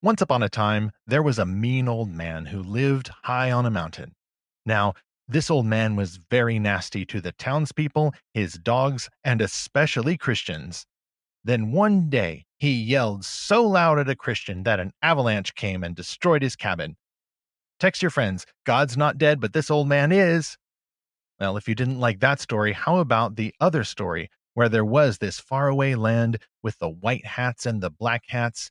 Once upon a time, there was a mean old man who lived high on a mountain. Now, this old man was very nasty to the townspeople, his dogs, and especially Christians. Then one day, he yelled so loud at a Christian that an avalanche came and destroyed his cabin. Text your friends, God's not dead, but this old man is. Well, if you didn't like that story, how about the other story where there was this faraway land with the white hats and the black hats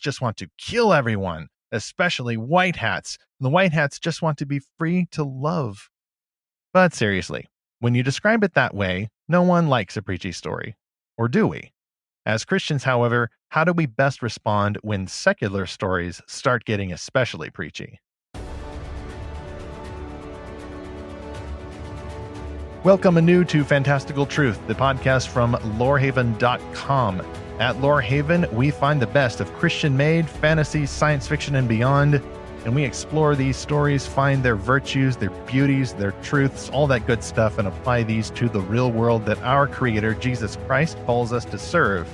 just want to kill everyone, especially white hats. The white hats just want to be free to love. But seriously, when you describe it that way, no one likes a preachy story. Or do we? As Christians, however, how do we best respond when secular stories start getting especially preachy? Welcome anew to Fantastical Truth, the podcast from Lorehaven.com. At Lorehaven, we find the best of Christian-made fantasy, science fiction, and beyond, and we explore these stories, find their virtues, their beauties, their truths, all that good stuff, and apply these to the real world that our Creator, Jesus Christ, calls us to serve.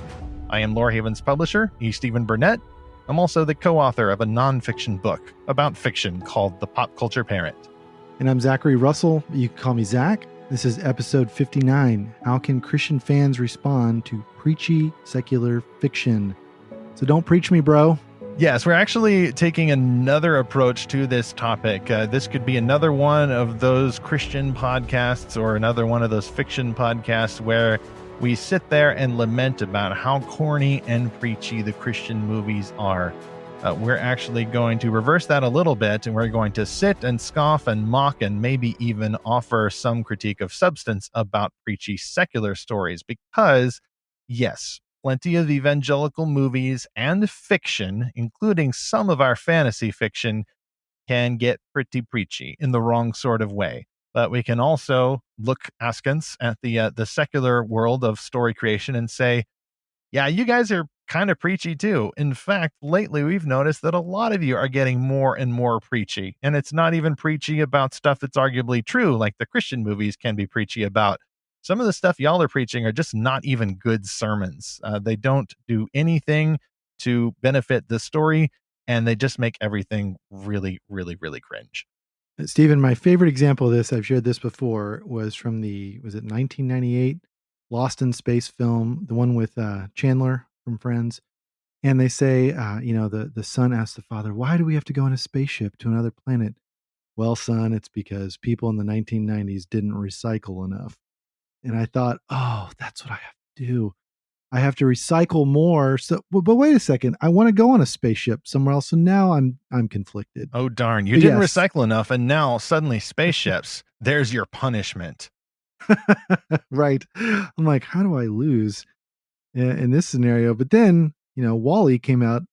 I am Lorehaven's publisher, E. Stephen Burnett. I'm also the co-author of a non-fiction book about fiction called The Pop Culture Parent. And I'm Zackary Russell. You can call me Zach. This is episode 59. How can Christian fans respond to preachy secular fiction? So don't preach me, bro. Yes, we're actually taking another approach to this topic. This could be another one of those Christian podcasts or another one of those fiction podcasts where we sit there and lament about how corny and preachy the Christian movies are. We're actually going to reverse that a little bit, and we're going to sit and scoff and mock and maybe even offer some critique of substance about preachy secular stories because, yes, plenty of evangelical movies and fiction, including some of our fantasy fiction, can get pretty preachy in the wrong sort of way. But we can also look askance at the secular world of story creation and say, yeah, you guys are kind of preachy too. In fact, lately we've noticed that a lot of you are getting more and more preachy. And it's not even preachy about stuff that's arguably true, like the Christian movies can be preachy about. Some of the stuff y'all are preaching are just not even good sermons. They don't do anything to benefit the story, and they just make everything really, really, really cringe. Stephen, my favorite example of this, I've shared this before, was from was it 1998 Lost in Space film, the one with Chandler from Friends. And they say, the son asks the father, why do we have to go in a spaceship to another planet? Well, son, it's because people in the 1990s didn't recycle enough. And I thought, oh, that's what I have to do. I have to recycle more. So, but wait a second. I want to go on a spaceship somewhere else. So now I'm conflicted. Oh, darn. You didn't recycle enough. And now suddenly spaceships, there's your punishment. Right. I'm like, how do I lose in this scenario? But then, WALL-E came out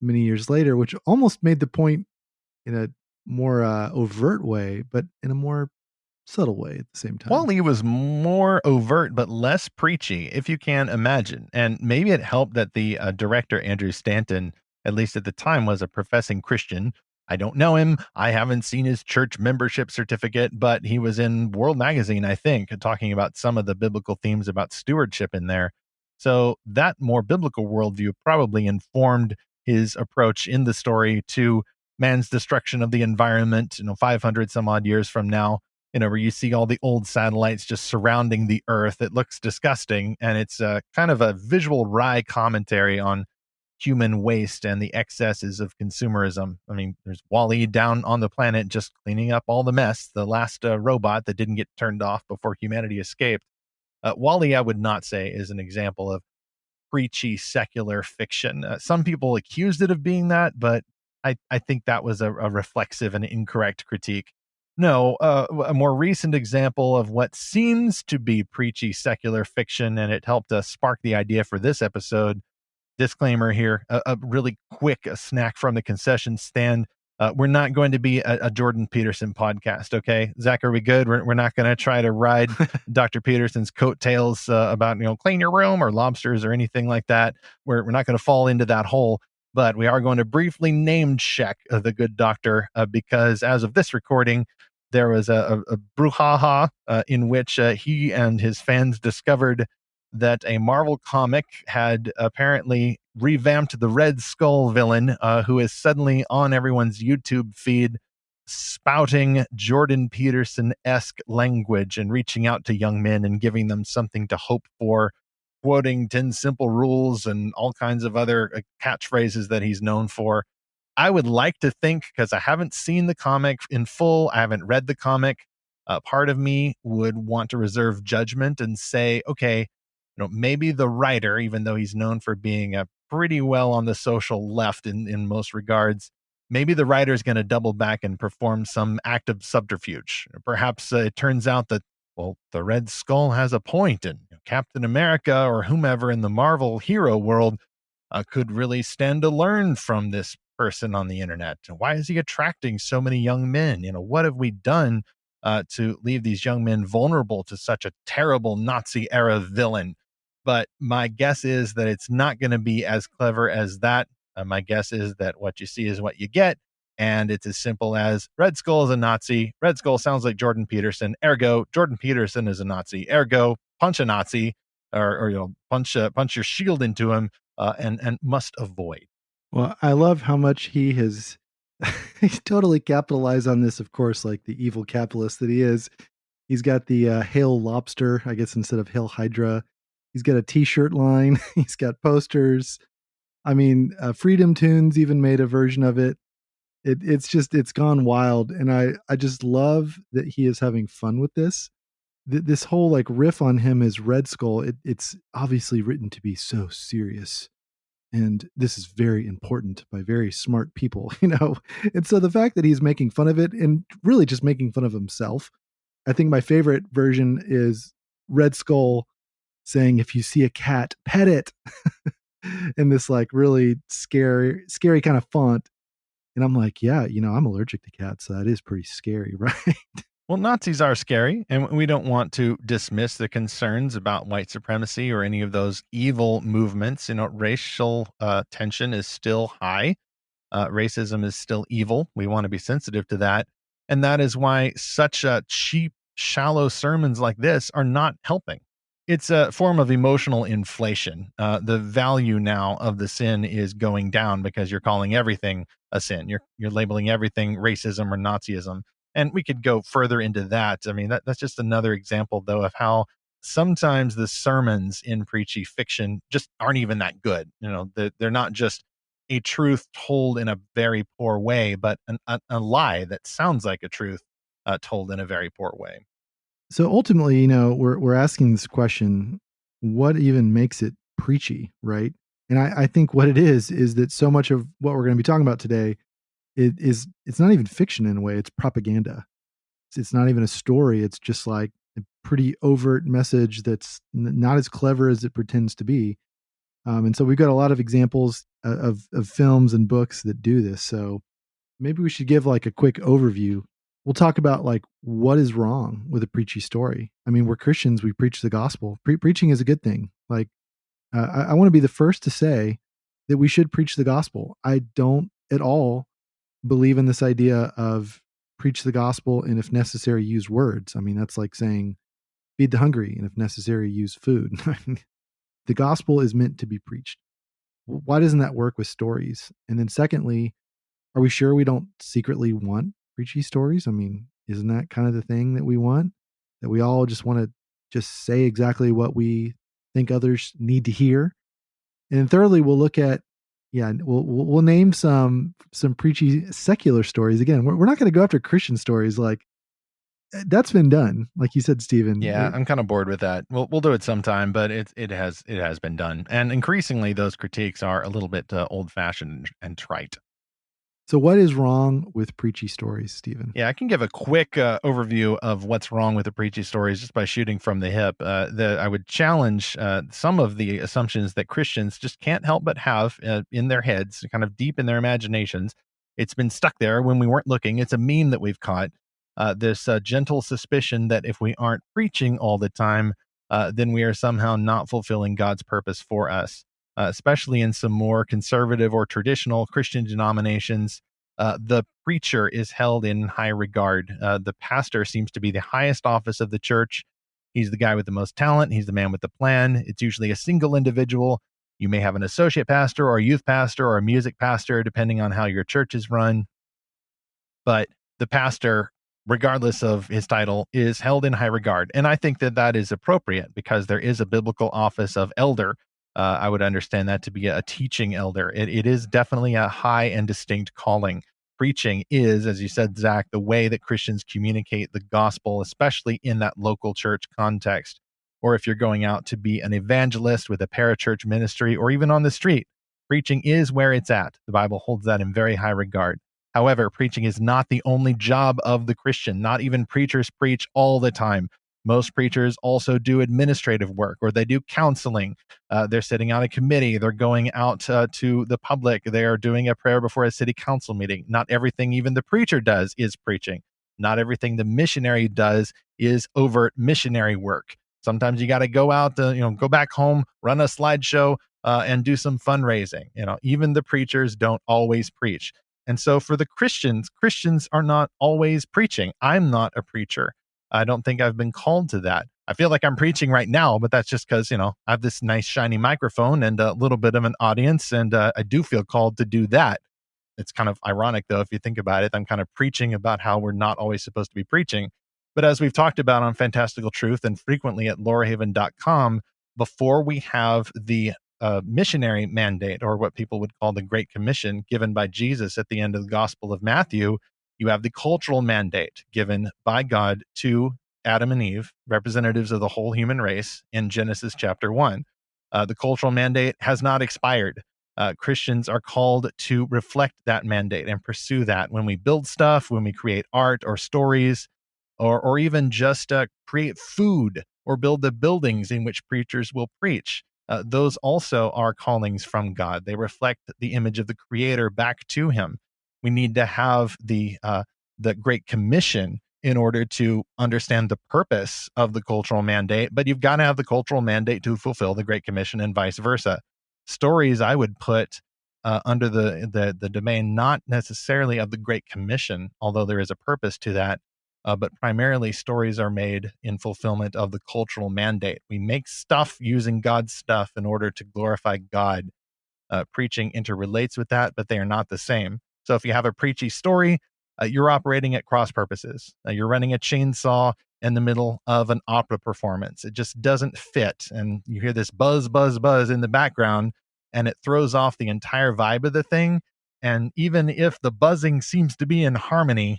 many years later, which almost made the point in a more overt way, but in a more subtle way at the same time. WALL-E was more overt, but less preachy, if you can imagine. And maybe it helped that the director, Andrew Stanton, at least at the time, was a professing Christian. I don't know him. I haven't seen his church membership certificate, but he was in World Magazine, I think, talking about some of the biblical themes about stewardship in there. So that more biblical worldview probably informed his approach in the story to man's destruction of the environment, 500 some odd years from now, where you see all the old satellites just surrounding the earth. It looks disgusting. And it's kind of a visual wry commentary on human waste and the excesses of consumerism. I mean, there's WALL-E down on the planet just cleaning up all the mess, the last robot that didn't get turned off before humanity escaped. WALL-E, I would not say, is an example of preachy secular fiction. Some people accused it of being that, but I think that was a reflexive and incorrect critique. No, a more recent example of what seems to be preachy secular fiction, and it helped us spark the idea for this episode. Disclaimer here, a really quick snack from the concession stand. We're not going to be a Jordan Peterson podcast, okay? Zach, are we good? We're not going to try to ride Dr. Peterson's coattails about, clean your room or lobsters or anything like that. We're not going to fall into that hole, but we are going to briefly name check the good doctor because as of this recording, there was a brouhaha in which he and his fans discovered that a Marvel comic had apparently revamped the Red Skull villain, who is suddenly on everyone's YouTube feed spouting Jordan Peterson-esque language and reaching out to young men and giving them something to hope for, quoting 10 simple rules and all kinds of other catchphrases that he's known for. I would like to think, because I haven't seen the comic in full, I haven't read the comic, part of me would want to reserve judgment and say, okay, maybe the writer, even though he's known for being a pretty well on the social left in most regards, maybe the writer is going to double back and perform some act of subterfuge. Perhaps it turns out that, well, the Red Skull has a point, and Captain America or whomever in the Marvel hero world could really stand to learn from this person on the internet. Why is he attracting so many young men? What have we done to leave these young men vulnerable to such a terrible Nazi era villain? But my guess is that it's not going to be as clever as that. My guess is that what you see is what you get. And it's as simple as Red Skull is a Nazi. Red Skull sounds like Jordan Peterson. Ergo, Jordan Peterson is a Nazi. Ergo, punch a Nazi, or punch your shield into him, and must avoid. Well, I love how much he has he's totally capitalized on this, of course, like the evil capitalist that he is. He's got the Hail Lobster, I guess, instead of Hail Hydra. He's got a t-shirt line. He's got posters. I mean, Freedom Tunes even made a version of it. It's gone wild. And I just love that he is having fun with this. This whole like riff on him as Red Skull, it's obviously written to be so serious. And this is very important by very smart people, And so the fact that he's making fun of it and really just making fun of himself, I think my favorite version is Red Skull saying, if you see a cat, pet it, in this like really scary kind of font. And I'm like, yeah, I'm allergic to cats, so that is pretty scary, right? Well, Nazis are scary, and we don't want to dismiss the concerns about white supremacy or any of those evil movements. Racial tension is still high. Racism is still evil. We want to be sensitive to that. And that is why such cheap, shallow sermons like this are not helping. It's a form of emotional inflation. The value now of the sin is going down because you're calling everything a sin. You're labeling everything racism or Nazism. And we could go further into that. I mean, that's just another example, though, of how sometimes the sermons in preachy fiction just aren't even that good. They're not just a truth told in a very poor way, but a lie that sounds like a truth told in a very poor way. So ultimately, we're asking this question: what even makes it preachy, right? And I think what it is that so much of what we're going to be talking about today it's not even fiction in a way; it's propaganda. It's not even a story. It's just like a pretty overt message that's not as clever as it pretends to be. And so we've got a lot of examples of films and books that do this. So maybe we should give like a quick overview. We'll talk about like what is wrong with a preachy story. I mean, we're Christians. We preach the gospel. Preaching is a good thing. Like I want to be the first to say that we should preach the gospel. I don't at all believe in this idea of preach the gospel and if necessary use words. I mean, that's like saying feed the hungry and if necessary use food. The gospel is meant to be preached. Why doesn't that work with stories? And then secondly, are we sure we don't secretly want preachy stories? I mean, isn't that kind of the thing that we want? That we all just want to just say exactly what we think others need to hear? And then thirdly, we'll look at we'll name some preachy secular stories. Again, we're not going to go after Christian stories. Like that's been done, like you said, Stephen. Yeah, I'm kind of bored with that. We'll do it sometime, but it has been done, and increasingly those critiques are a little bit old fashioned and trite. So what is wrong with preachy stories, Stephen? Yeah, I can give a quick overview of what's wrong with the preachy stories just by shooting from the hip. I would challenge some of the assumptions that Christians just can't help but have in their heads, kind of deep in their imaginations. It's been stuck there when we weren't looking. It's a meme that we've caught. This gentle suspicion that if we aren't preaching all the time, then we are somehow not fulfilling God's purpose for us. Especially in some more conservative or traditional Christian denominations, the preacher is held in high regard. The pastor seems to be the highest office of the church. He's the guy with the most talent. He's the man with the plan. It's usually a single individual. You may have an associate pastor or a youth pastor or a music pastor, depending on how your church is run. But the pastor, regardless of his title, is held in high regard. And I think that that is appropriate because there is a biblical office of elder. I would understand that to be a teaching elder. It is definitely a high and distinct calling. Preaching is, as you said, Zach, the way that Christians communicate the gospel, especially in that local church context. Or if you're going out to be an evangelist with a parachurch ministry or even on the street, preaching is where it's at. The Bible holds that in very high regard. However, preaching is not the only job of the Christian. Not even preachers preach all the time. Most preachers also do administrative work or they do counseling. They're sitting on a committee. They're going out to the public. They are doing a prayer before a city council meeting. Not everything even the preacher does is preaching. Not everything the missionary does is overt missionary work. Sometimes you got to go out, go back home, run a slideshow, and do some fundraising. Even the preachers don't always preach. And so for the Christians are not always preaching. I'm not a preacher. I don't think I've been called to that. I feel like I'm preaching right now, but that's just because, I have this nice shiny microphone and a little bit of an audience. And I do feel called to do that. It's kind of ironic, though, if you think about it. I'm kind of preaching about how we're not always supposed to be preaching. But as we've talked about on Fantastical Truth and frequently at lorehaven.com, before we have the missionary mandate, or what people would call the Great Commission, given by Jesus at the end of the Gospel of Matthew, you have the cultural mandate given by God to Adam and Eve, representatives of the whole human race, in Genesis chapter 1. The cultural mandate has not expired. Christians are called to reflect that mandate and pursue that when we build stuff, when we create art or stories, or even just create food or build the buildings in which preachers will preach. Those also are callings from God. They reflect the image of the Creator back to Him. We need to have the Great Commission in order to understand the purpose of the cultural mandate, but you've got to have the cultural mandate to fulfill the Great Commission and vice versa. Stories I would put under the domain not necessarily of the Great Commission, although there is a purpose to that, but primarily stories are made in fulfillment of the cultural mandate. We make stuff using God's stuff in order to glorify God. Preaching interrelates with that, but they are not the same. So if you have a preachy story, you're operating at cross purposes. You're running a chainsaw in the middle of an opera performance. It just doesn't fit. And you hear this buzz, buzz, buzz in the background, and it throws off the entire vibe of the thing. And even if the buzzing seems to be in harmony,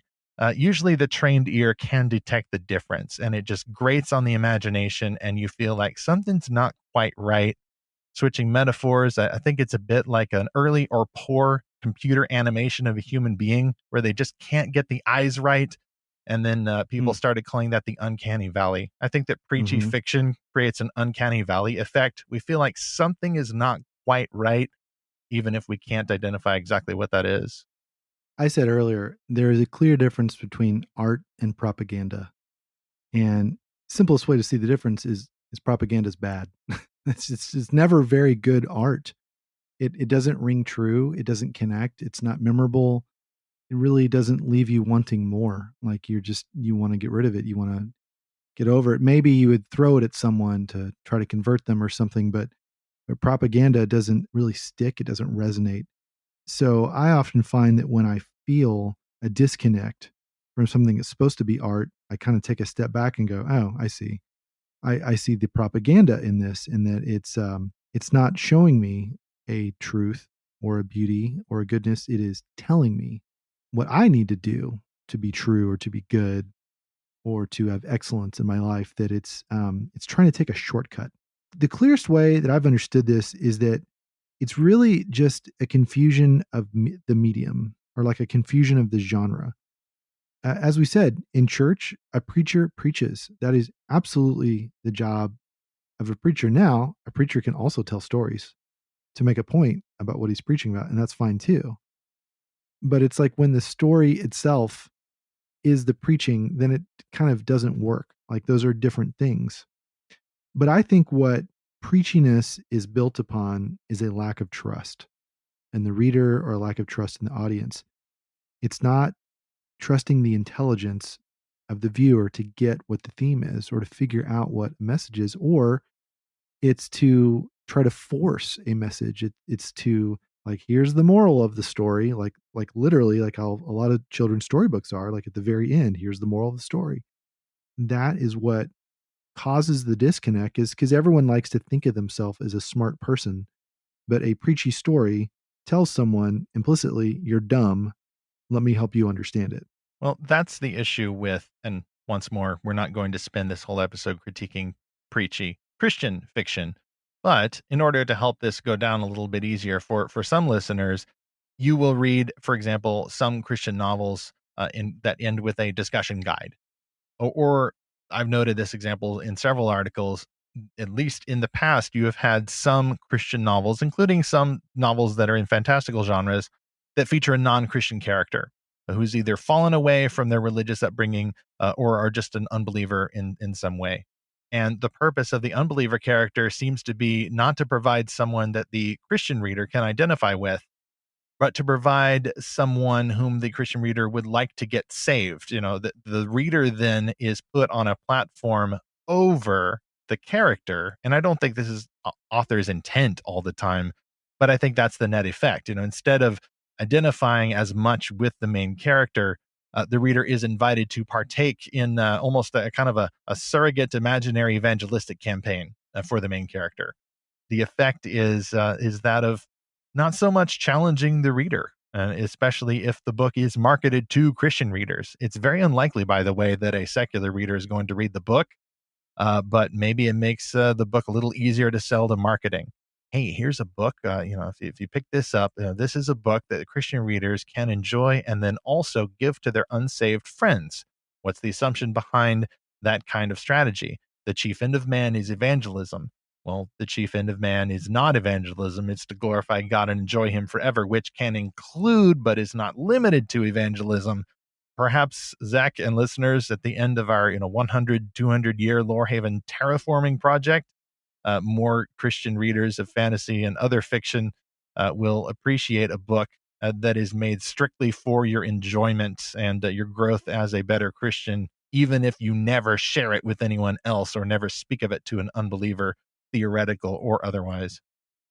usually the trained ear can detect the difference, and it just grates on the imagination, and you feel like something's not quite right. Switching metaphors, I think it's a bit like an early or poor computer animation of a human being where they just can't get the eyes right. And then people started calling that the uncanny valley. I think that preachy fiction creates an uncanny valley effect. We feel like something is not quite right, even if we can't identify exactly what that is. I said earlier, there is a clear difference between art and propaganda. And simplest way to see the difference is propaganda is bad. It's never very good art. It doesn't ring true. It doesn't connect. It's not memorable. It really doesn't leave you wanting more. Like you want to get rid of it. You want to get over it. Maybe you would throw it at someone to try to convert them or something, but propaganda doesn't really stick. It doesn't resonate. So I often find that when I feel a disconnect from something that's supposed to be art, I kind of take a step back and go, "Oh, I see. I see the propaganda in this, in that it's not showing me a truth or a beauty or a goodness. It is telling me what I need to do to be true or to be good or to have excellence in my life. That it's trying to take a shortcut. The clearest way that I've understood this is that it's really just a confusion of the medium, or like a confusion of the genre. As we said, in church, a preacher preaches. That is absolutely the job of a preacher. Now, a preacher can also tell stories to make a point about what he's preaching about, and that's fine too. But it's like when the story itself is the preaching, then it kind of doesn't work. Like those are different things. But I think what preachiness is built upon is a lack of trust in the reader or a lack of trust in the audience. It's not trusting the intelligence of the viewer to get what the theme is or to figure out what message is, or it's to try to force a message. It's to like, here's the moral of the story, like literally like how a lot of children's storybooks are, like at the very end, here's the moral of the story. That is what causes the disconnect, is because everyone likes to think of themselves as a smart person, but a preachy story tells someone implicitly, you're dumb. Let me help you understand it. Well, that's the issue with, and once more, we're not going to spend this whole episode critiquing preachy Christian fiction. But in order to help this go down a little bit easier for some listeners, you will read, for example, some Christian novels in that end with a discussion guide. Or I've noted this example in several articles. At least in the past, you have had some Christian novels, including some novels that are in fantastical genres, that feature a non-Christian character who's either fallen away from their religious upbringing or are just an unbeliever in some way. And the purpose of the unbeliever character seems to be not to provide someone that the Christian reader can identify with, but to provide someone whom the Christian reader would like to get saved. You know, the reader then is put on a platform over the character. And I don't think this is author's intent all the time, but I think that's the net effect. You know, instead of identifying as much with the main character, the reader is invited to partake in almost a kind of a surrogate imaginary evangelistic campaign for the main character. The effect is that of not so much challenging the reader, especially if the book is marketed to Christian readers. It's very unlikely, by the way, that a secular reader is going to read the book, but maybe it makes the book a little easier to sell to marketing. Hey, here's a book. If you pick this up, this is a book that Christian readers can enjoy and then also give to their unsaved friends. What's the assumption behind that kind of strategy? The chief end of man is evangelism. Well, the chief end of man is not evangelism. It's to glorify God and enjoy him forever, which can include, but is not limited to, evangelism. Perhaps Zach and listeners, at the end of our 100, 200 year Lorehaven terraforming project, more Christian readers of fantasy and other fiction will appreciate a book that is made strictly for your enjoyment and your growth as a better Christian, even if you never share it with anyone else or never speak of it to an unbeliever, theoretical or otherwise.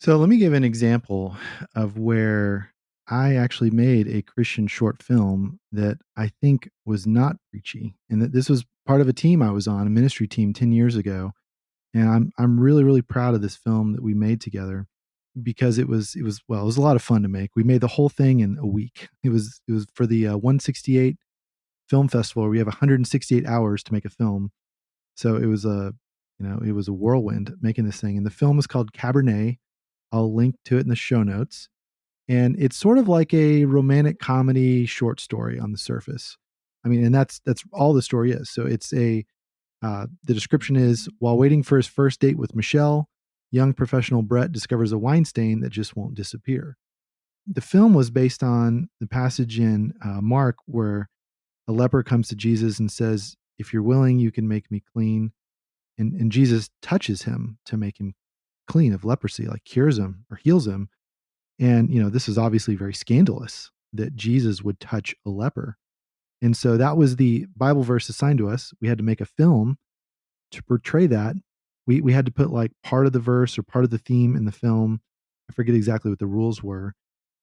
So let me give an example of where I actually made a Christian short film that I think was not preachy, and that this was part of a team I was on, a ministry team 10 years ago. And I'm really, really proud of this film that we made together, because it was a lot of fun to make. We made the whole thing in a week. It was for the 168 film festival, where we have 168 hours to make a film. So it was a whirlwind making this thing. And the film is called Cabernet. I'll link to it in the show notes. And it's sort of like a romantic comedy short story on the surface. I mean, and that's all the story is. So the description is: while waiting for his first date with Michelle, young professional Brett discovers a wine stain that just won't disappear. The film was based on the passage in Mark where a leper comes to Jesus and says, "If you're willing, you can make me clean." And Jesus touches him to make him clean of leprosy, like cures him or heals him. And, this is obviously very scandalous that Jesus would touch a leper. And so that was the Bible verse assigned to us. We had to make a film to portray that. We had to put like part of the verse or part of the theme in the film. I forget exactly what the rules were,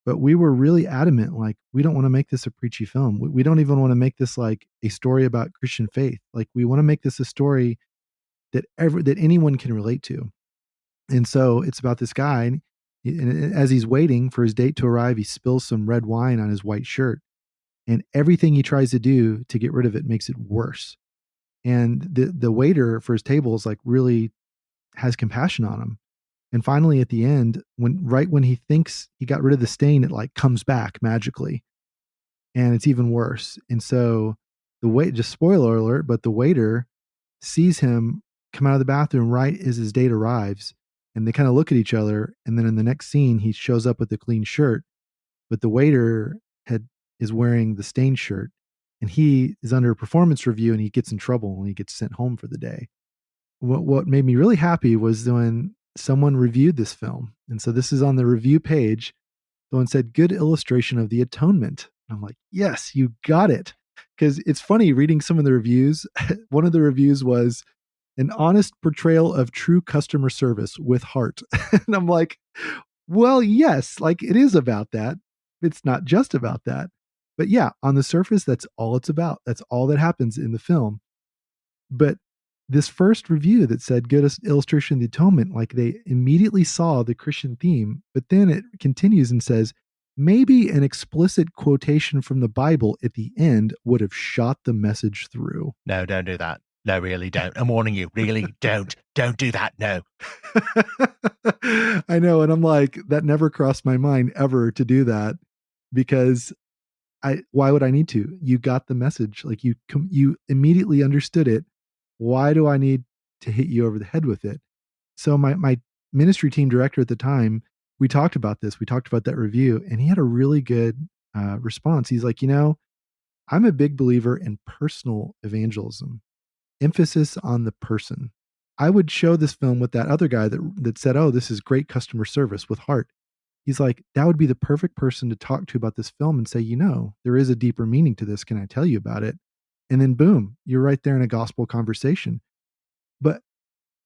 but we were really adamant. Like, we don't want to make this a preachy film. We don't even want to make this like a story about Christian faith. Like, we want to make this a story that anyone can relate to. And so it's about this guy, and as he's waiting for his date to arrive, he spills some red wine on his white shirt, and everything he tries to do to get rid of it makes it worse. And the waiter for his table is like really has compassion on him. And finally, at the end, when he thinks he got rid of the stain, it like comes back magically, and it's even worse. And so just spoiler alert, but the waiter sees him come out of the bathroom right as his date arrives, and they kind of look at each other. And then in the next scene, he shows up with a clean shirt, but the waiter is wearing the stained shirt, and he is under a performance review, and he gets in trouble and he gets sent home for the day. What made me really happy was when someone reviewed this film, and so this is on the review page. Someone said, "Good illustration of the atonement." And I'm like, yes, you got it. Because it's funny reading some of the reviews. One of the reviews was, an honest portrayal of true customer service with heart. And I'm like, well, yes, like it is about that. It's not just about that. But yeah, on the surface, that's all it's about. That's all that happens in the film. But this first review that said good illustration of the atonement, like they immediately saw the Christian theme, but then it continues and says, maybe an explicit quotation from the Bible at the end would have shot the message through. No, don't do that. No, really don't. I'm warning you. Really don't. Don't do that. No. I know. And I'm like, that never crossed my mind ever to do that because why would I need to? You got the message. Like you immediately understood it. Why do I need to hit you over the head with it? So my ministry team director at the time, we talked about this. We talked about that review, and he had a really good response. He's like, I'm a big believer in personal evangelism, emphasis on the person. I would show this film with that other guy that said, "Oh, this is great customer service with heart." He's like, that would be the perfect person to talk to about this film and say, there is a deeper meaning to this. Can I tell you about it? And then boom, you're right there in a gospel conversation. But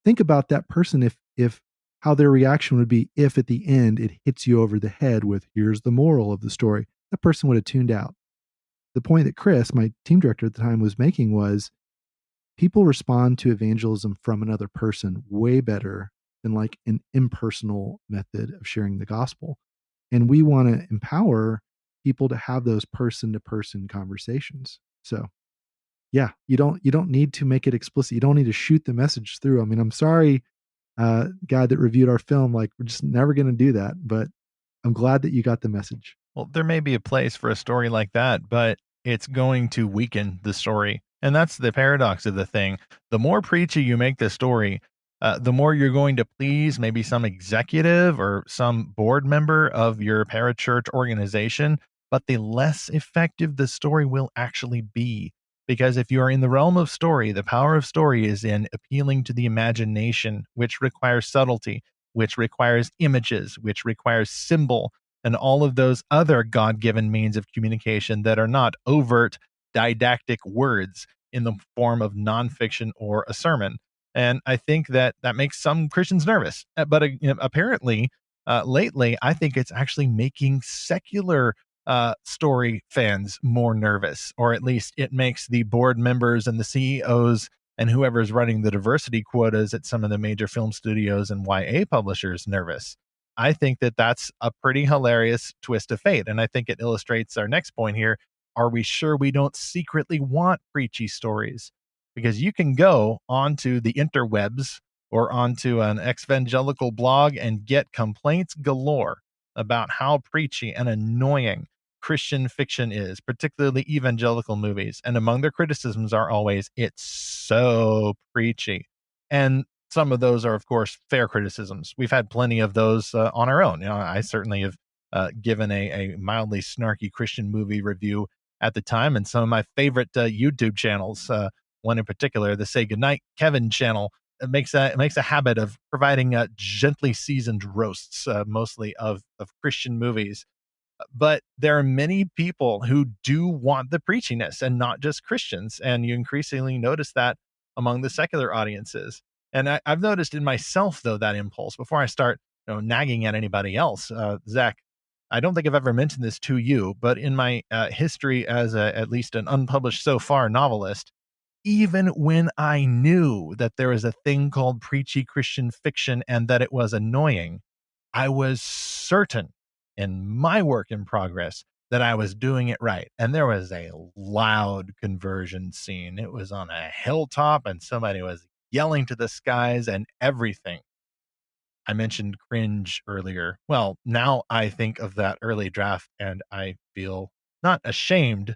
think about that person if how their reaction would be if at the end it hits you over the head with here's the moral of the story. That person would have tuned out. The point that Chris, my team director at the time, was making was people respond to evangelism from another person way better than like an impersonal method of sharing the gospel. And we want to empower people to have those person to person conversations. So yeah, you don't need to make it explicit. You don't need to shoot the message through. I mean, I'm sorry, guy that reviewed our film, like we're just never going to do that, but I'm glad that you got the message. Well, there may be a place for a story like that, but it's going to weaken the story. And that's the paradox of the thing. The more preachy you make the story, the more you're going to please maybe some executive or some board member of your parachurch organization, but the less effective the story will actually be. Because if you are in the realm of story, the power of story is in appealing to the imagination, which requires subtlety, which requires images, which requires symbol, and all of those other God-given means of communication that are not overt didactic words in the form of nonfiction or a sermon. And I think that that makes some Christians nervous. But apparently, lately, I think it's actually making secular story fans more nervous, or at least it makes the board members and the CEOs and whoever's running the diversity quotas at some of the major film studios and YA publishers nervous. I think that that's a pretty hilarious twist of fate. And I think it illustrates our next point here. Are we sure we don't secretly want preachy stories? Because you can go onto the interwebs or onto an evangelical blog and get complaints galore about how preachy and annoying Christian fiction is, particularly evangelical movies. And among their criticisms are always, it's so preachy. And some of those are, of course, fair criticisms. We've had plenty of those on our own. I certainly have given a mildly snarky Christian movie review at the time, and some of my favorite YouTube channels, one in particular, the Say Goodnight Kevin channel, makes a habit of providing gently seasoned roasts, mostly of Christian movies. But there are many people who do want the preachiness and not just Christians. And you increasingly notice that among the secular audiences. And I've noticed in myself, though, that impulse before I start nagging at anybody else. Zach, I don't think I've ever mentioned this to you, but in my history as at least an unpublished so far novelist, even when I knew that there was a thing called preachy Christian fiction and that it was annoying, I was certain in my work in progress that I was doing it right. And there was a loud conversion scene. It was on a hilltop and somebody was yelling to the skies and everything. I mentioned cringe earlier. Well, now I think of that early draft and I feel not ashamed.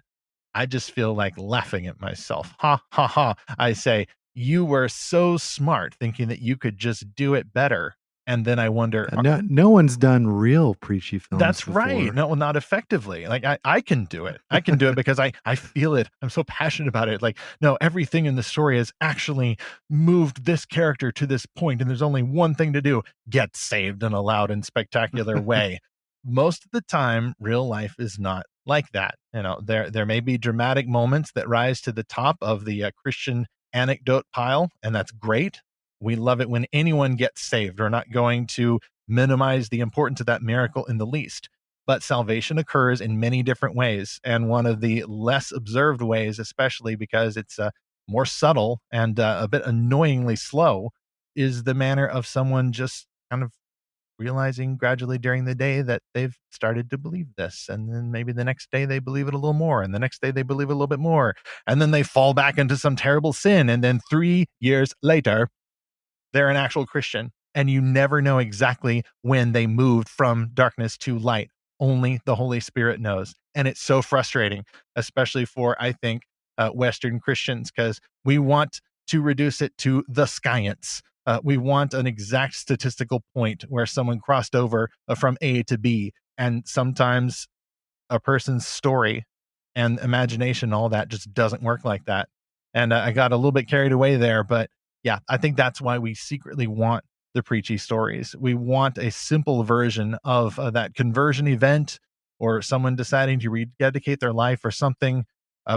I just feel like laughing at myself. Ha ha ha. I say, you were so smart thinking that you could just do it better. And then I wonder, no one's done real preachy films. that's before. right. No, not effectively. Like I can do it. I can do it because I feel it. I'm so passionate about it. Like, no, everything in the story has actually moved this character to this point, and there's only one thing to do: get saved in a loud and spectacular way. Most of the time, real life is not like that. There may be dramatic moments that rise to the top of the Christian anecdote pile, and that's great. We love it when anyone gets saved. We're not going to minimize the importance of that miracle in the least. But salvation occurs in many different ways. And one of the less observed ways, especially because it's more subtle and a bit annoyingly slow, is the manner of someone just kind of realizing gradually during the day that they've started to believe this. And then maybe the next day they believe it a little more. And the next day they believe it a little bit more. And then they fall back into some terrible sin. And then 3 years later, they're an actual Christian. And you never know exactly when they moved from darkness to light. Only the Holy Spirit knows. And it's so frustrating, especially for, I think, Western Christians, because we want to reduce it to the science. We want an exact statistical point where someone crossed over from A to B. And sometimes a person's story and imagination, all that just doesn't work like that. And I got a little bit carried away there, but yeah, I think that's why we secretly want the preachy stories. We want a simple version of that conversion event or someone deciding to rededicate their life or something,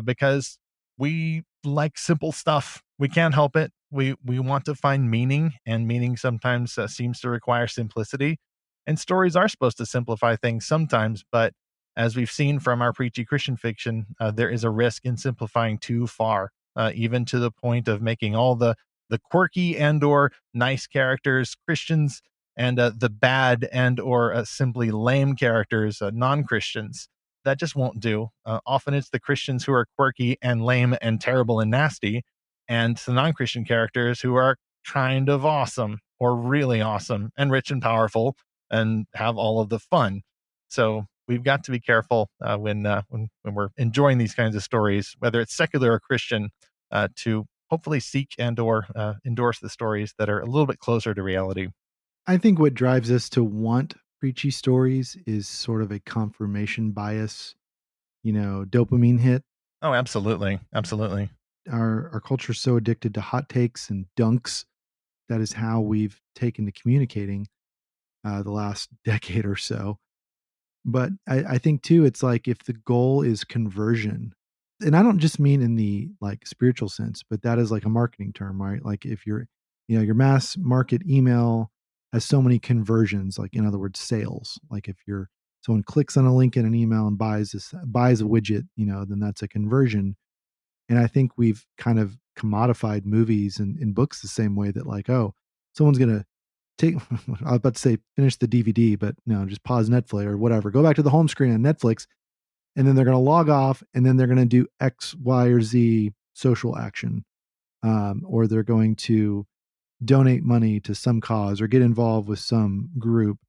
because we like simple stuff. We can't help it. We want to find meaning, and meaning sometimes seems to require simplicity. And stories are supposed to simplify things sometimes, but as we've seen from our preachy Christian fiction, there is a risk in simplifying too far, even to the point of making all the quirky and or nice characters Christians, and the bad and or simply lame characters non-Christians. That just won't do. Often it's the Christians who are quirky and lame and terrible and nasty, and the non-Christian characters who are kind of awesome or really awesome and rich and powerful and have all of the fun. So we've got to be careful when we're enjoying these kinds of stories, whether it's secular or Christian, to hopefully seek and or endorse the stories that are a little bit closer to reality. I think what drives us to want preachy stories is sort of a confirmation bias, dopamine hit. Oh, absolutely, absolutely. Our culture is so addicted to hot takes and dunks. That is how we've taken to communicating the last decade or so. But I think too, it's like if the goal is conversion, and I don't just mean in the like spiritual sense, but that is like a marketing term, right? Like if your mass market email has so many conversions, like in other words, sales. Like if someone clicks on a link in an email and buys a widget, then that's a conversion. And I think we've kind of commodified movies and books the same way that like, oh, someone's gonna take I was about to say finish the DVD, but no, just pause Netflix or whatever. Go back to the home screen on Netflix, and then they're going to log off, and then they're going to do X, Y, or Z social action, or they're going to donate money to some cause or get involved with some group.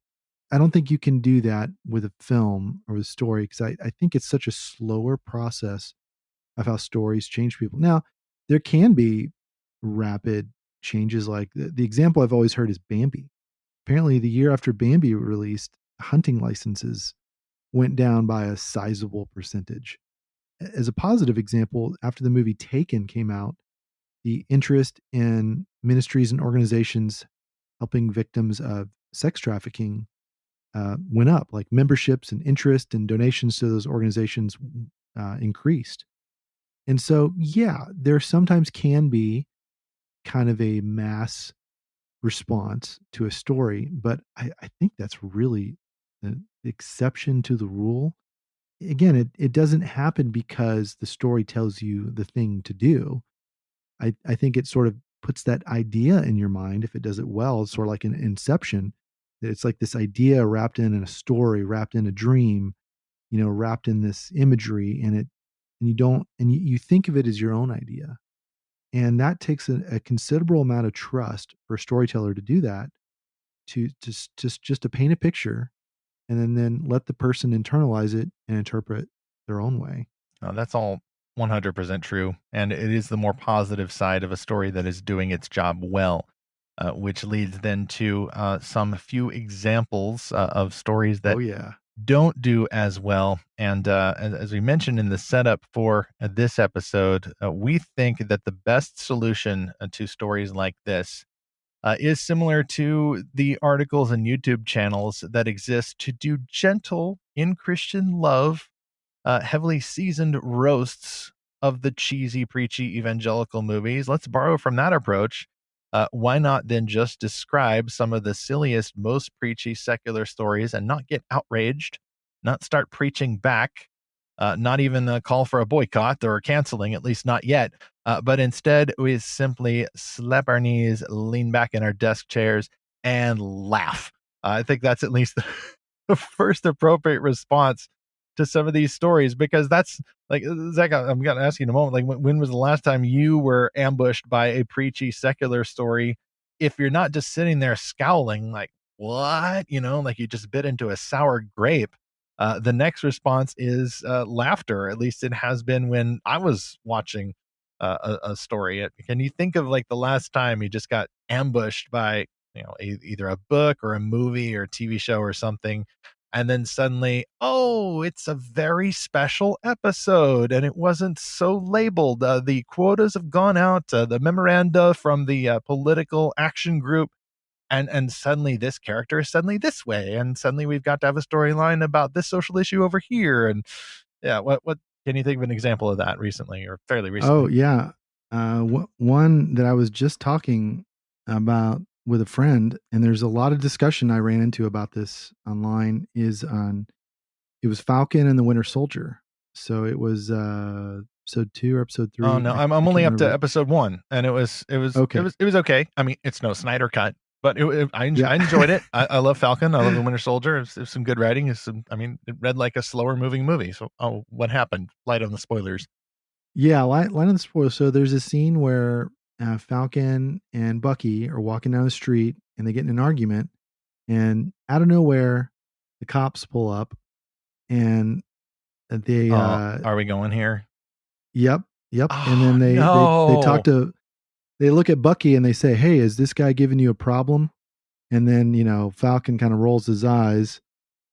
I don't think you can do that with a film or a story because I think it's such a slower process of how stories change people. Now, there can be rapid changes. Like the example I've always heard is Bambi. Apparently, the year after Bambi released, hunting licenses went down by a sizable percentage. As a positive example, after the movie Taken came out, the interest in ministries and organizations helping victims of sex trafficking went up. Like memberships and interest and donations to those organizations increased. And so, yeah, there sometimes can be kind of a mass response to a story, but I think that's really an exception to the rule. Again, it doesn't happen because the story tells you the thing to do. I think it sort of puts that idea in your mind if it does it well. It's sort of like an inception. It's like this idea wrapped in a story, wrapped in a dream, wrapped in this imagery, and you think of it as your own idea. And that takes a considerable amount of trust for a storyteller to do that, to just to paint a picture and then let the person internalize it and interpret their own way. That's all 100% true. And it is the more positive side of a story that is doing its job well, which leads then to some few examples of stories Oh that yeah. don't do as well. And as we mentioned in the setup for this episode, we think that the best solution to stories like this is similar to the articles and YouTube channels that exist to do gentle, in Christian love, heavily seasoned roasts of the cheesy, preachy evangelical movies. Let's borrow from that approach. Why not then just describe some of the silliest, most preachy secular stories and not get outraged, not start preaching back, not even call for a boycott or canceling, at least not yet, but instead we simply slap our knees, lean back in our desk chairs, and laugh. I think that's at least the first appropriate response to some of these stories, because that's like, Zach, I'm going to ask you in a moment, like, when was the last time you were ambushed by a preachy secular story? If you're not just sitting there scowling, like, what, like you just bit into a sour grape, the next response is laughter. At least it has been when I was watching a story. Can you think of like the last time you just got ambushed by, either a book or a movie or TV show or something, and then suddenly, oh, it's a very special episode, and it wasn't so labeled. The quotas have gone out, the memoranda from the political action group, and suddenly this character is suddenly this way, and suddenly we've got to have a storyline about this social issue over here. And yeah, what can you think of an example of that recently or fairly Oh, recently? yeah. One that I was just talking about with a friend, and there's a lot of discussion I ran into about this online, is on it was Falcon and the Winter Soldier. So it was episode 2 or episode Oh 3. no, I I'm only can't up to remember. episode 1, and Okay. it was okay. I mean, it's no Snyder cut, but Yeah. I enjoyed it. I love Falcon. I love the Winter Soldier. It's some good writing. I mean, it read like a slower moving movie. So, oh, what happened? Light on the spoilers. Yeah, line of the spoilers. So there's a scene where Falcon and Bucky are walking down the street and they get in an argument, and out of nowhere, the cops pull up and they Oh, are we going here? yep, yep, and Oh then they talk no. to they look at Bucky and they say, "Hey, is this guy giving you a problem?" And then, Falcon kind of rolls his eyes,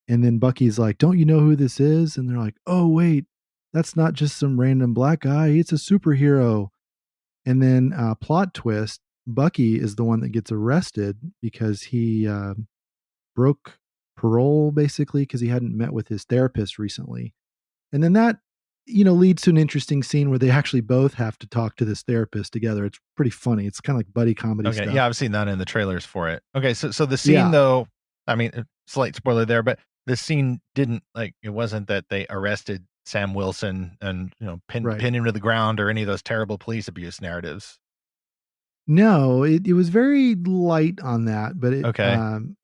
and then Bucky's like, "Don't you know who this is?" And they're like, "Oh, wait. That's not just some random black guy. It's a superhero." And then plot twist, Bucky is the one that gets arrested because he broke parole basically because he hadn't met with his therapist recently. And then that, leads to an interesting scene where they actually both have to talk to this therapist together. It's pretty funny. It's kind of like buddy comedy Okay, yeah, stuff. I've seen that in the trailers for it. Okay, so the scene Yeah, though, I mean, slight spoiler there, but the scene didn't, like, it wasn't that they arrested Sam Wilson and, right. pin him to the ground or any of those terrible police abuse narratives. No, it was very light on that, but Okay.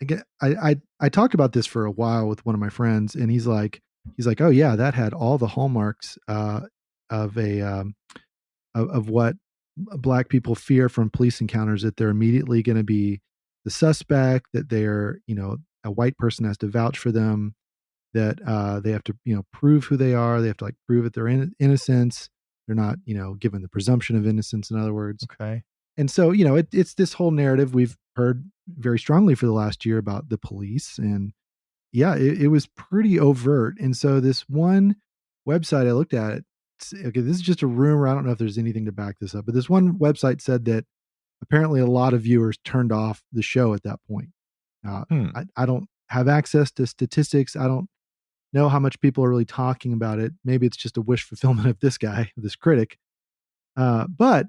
again, I talked about this for a while with one of my friends, and he's like, "Oh yeah, that had all the hallmarks of a of what black people fear from police encounters, that they're immediately going to be the suspect, that they're, a white person has to vouch for them, that they have to, prove who they are, they have to like prove that they're innocence, they're not, given the presumption of innocence, in other words." Okay. And so, it's this whole narrative we've heard very strongly for the last year about the police. And yeah, it was pretty overt. And so this one website I looked at, okay, this is just a rumor. I don't know if there's anything to back this up, but this one website said that apparently a lot of viewers turned off the show at that point. Uh, Hmm. I don't have access to statistics. I don't know how much people are really talking about it. Maybe it's just a wish fulfillment of this guy, this critic. But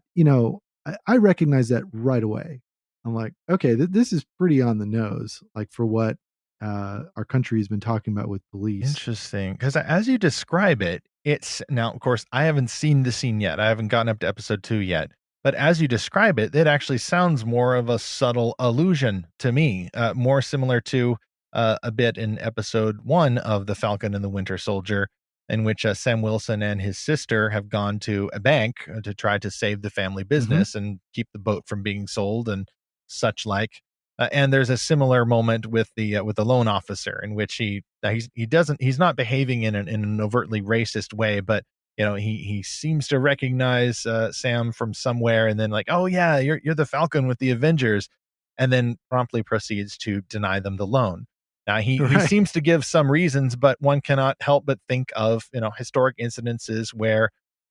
I recognize that right away. I'm like, okay, this is pretty on the nose, like for what our country has been talking about with police. Interesting, because as you describe it, it's now, of course, I haven't seen the scene yet. I haven't gotten up to episode 2 yet. But as you describe it, it actually sounds more of a subtle allusion to me, more similar to a bit in episode 1 of The Falcon and the Winter Soldier, in which Sam Wilson and his sister have gone to a bank to try to save the family Hmm. business and keep the boat from being sold and such like. And there's a similar moment with the loan officer in which he's not behaving in an overtly racist way, but he seems to recognize Sam from somewhere, and then like, oh yeah, you're the Falcon with the Avengers, and then promptly proceeds to deny them the loan. Now he Right, seems to give some reasons, but one cannot help but think of historic incidences where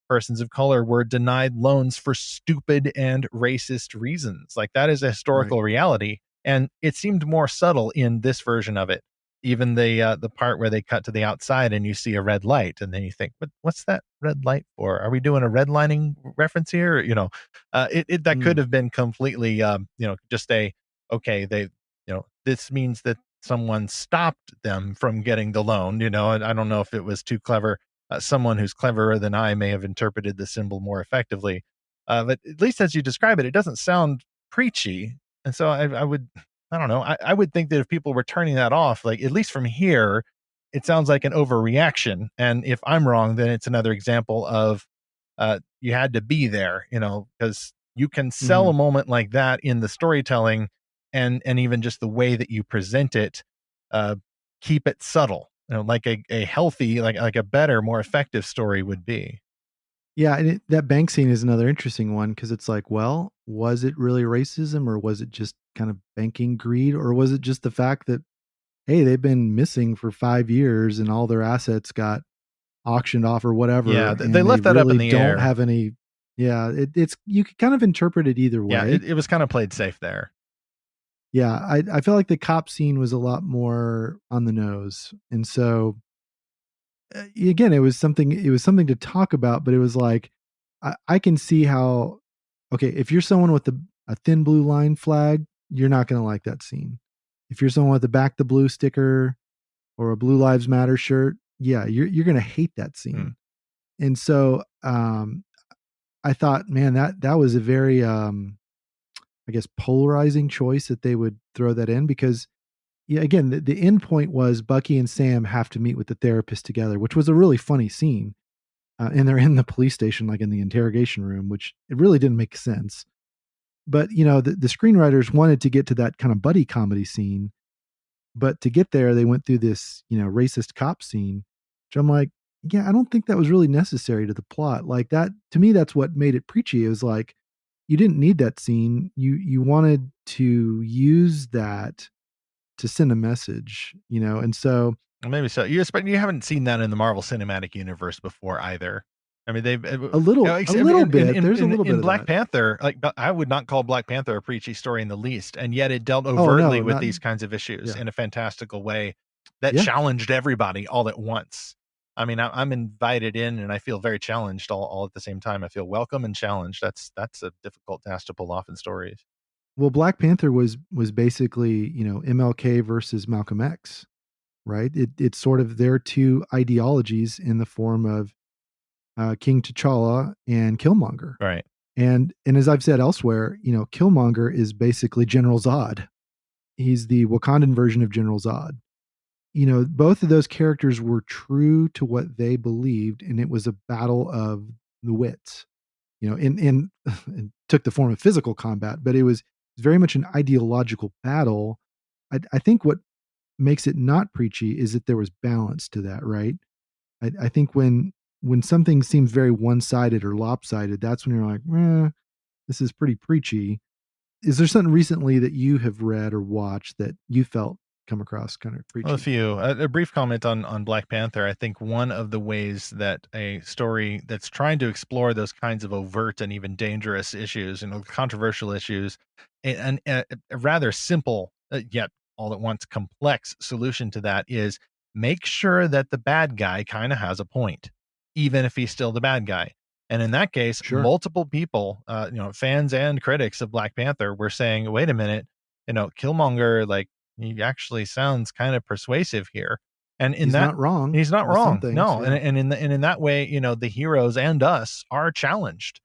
persons of color were denied loans for stupid and racist reasons. Like, that is a right. historical reality, and it seemed more subtle in this version of it. even the part where they cut to the outside and you see a red light, and then you think, what's that red light for? Are we doing a redlining reference here? It that could Mm. have been completely, just okay, this means that someone stopped them from getting the loan. And I don't know if it was too clever. Someone who's cleverer than I may have interpreted the symbol more effectively. But at least as you describe it, it doesn't sound preachy. And so I don't know. I would think that if people were turning that off, like at least from here, it sounds like an overreaction. And if I'm wrong, then it's another example of you had to be there, because you can sell a Mhm. moment like that in the storytelling, and even just the way that you present it, uh, keep it subtle, like a healthy, like a better, more effective story would be. Yeah, and that bank scene is another interesting one because it's like, well, was it really racism or was it just kind of banking greed or was it just the fact that, hey, they've been missing for 5 years and all their assets got auctioned off or whatever, Yeah, they and they left that up in really the don't air. have any. Yeah, it's you could kind of interpret it either Yeah, way. it was kind of played safe there. Yeah, I feel like the cop scene was a lot more on the nose, and so again, it was something to talk about, but it was like I can see how okay, if you're someone with a thin blue line flag, you're not going to like that scene. If you're someone with a back the blue sticker or a Blue Lives Matter shirt, yeah, you're going to hate that Hmm. scene. And so I thought, man, that was a very I guess polarizing choice that they would throw that in because yeah, again, the end point was Bucky and Sam have to meet with the therapist together, which was a really funny scene. And they're in the police station, like in the interrogation room, which it really didn't make sense. But the screenwriters wanted to get to that kind of buddy comedy scene, but to get there, they went through this racist cop scene, which I'm like, yeah, I don't think that was really necessary to the plot. Like that to me, that's what made it preachy. It was like you didn't need that scene. You wanted to use that to send a message, and so Maybe so. You haven't seen that in the Marvel Cinematic Universe before either. I mean, they've a I mean, little bit. There's a little bit in of Black that. Panther, like I would not call Black Panther a preachy story in the least, and yet it dealt Oh overtly no, with not these kinds of issues yeah, in a fantastical way that yeah. challenged everybody all at once. I mean, I'm invited in, and I feel very challenged all at the same time. I feel welcome and challenged. That's a difficult task to pull off in stories. Well, Black Panther was basically MLK versus Malcolm X, right? It's sort of their two ideologies in the form of King T'Challa and Killmonger. Right. And as I've said elsewhere, Killmonger is basically General Zod. He's the Wakandan version of General Zod. Both of those characters were true to what they believed, and it was a battle of the wits. In it took the form of physical combat, but it was very much an ideological battle. I think what makes it not preachy is that there was balance to that, right? I think when something seems very one sided or lopsided, that's when you're like, this is pretty preachy. Is there something recently that you have read or watched that you felt come across kind of Well, preachy? a brief comment on Black Panther. I think one of the ways that a story that's trying to explore those kinds of overt and even dangerous issues, controversial issues, and a rather simple yet all at once complex solution to that is make sure that the bad guy kind of has a point, even if he's still the bad guy. And in that case, Sure. multiple people, fans and critics of Black Panther, were saying, "Wait a minute, Killmonger, like." He actually sounds kind of persuasive here. And in He's that not wrong he's not with some wrong. things. No. Yeah. And in that way, the heroes and us are challenged.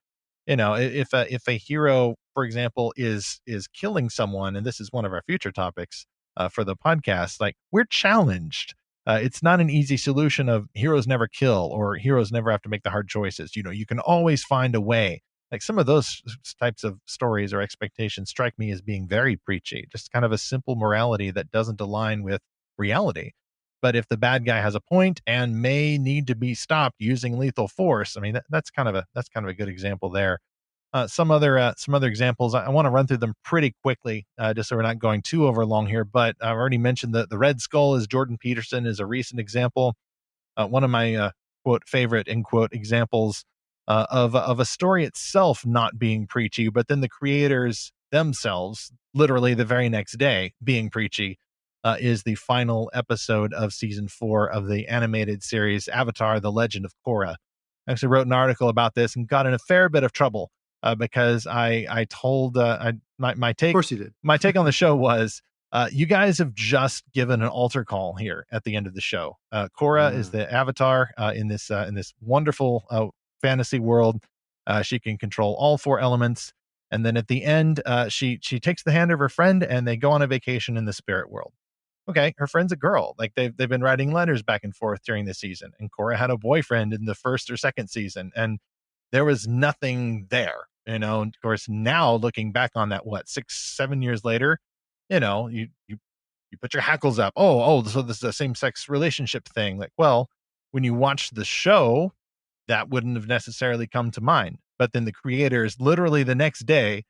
If a hero, for example, is killing someone, and this is one of our future topics for the podcast, like we're challenged. It's not an easy solution of heroes never kill or heroes never have to make the hard choices. You can always find a way. Like some of those types of stories or expectations strike me as being very preachy, just kind of a simple morality that doesn't align with reality. But if the bad guy has a point and may need to be stopped using lethal force, I mean that's kind of a good example there. Some other examples. I want to run through them pretty quickly, just so we're not going too over long here. But I've already mentioned that the Red Skull is Jordan Peterson is a recent example. One of my quote favorite end quote examples of a story itself not being preachy, but then the creators themselves, literally the very next day, being preachy. is the final episode of season 4 of the animated series Avatar: The Legend of Korra. I actually wrote an article about this and got in a fair bit of trouble because I told my Of course you did. my take on the show was, you guys have just given an altar call here at the end of the show. Korra is the avatar in this wonderful fantasy world. She can control all 4 elements, and then at the end, she takes the hand of her friend, and they go on a vacation in the spirit world. Okay, her friend's a girl. Like they've been writing letters back and forth during the season, and Korra had a boyfriend in the first or second season, and there was nothing there. And of course, now looking back on that, what, 6-7 years later, you put your hackles up. So this is a same-sex relationship thing. Like, well, when you watch the show, that wouldn't have necessarily come to mind. But then the creators literally the next day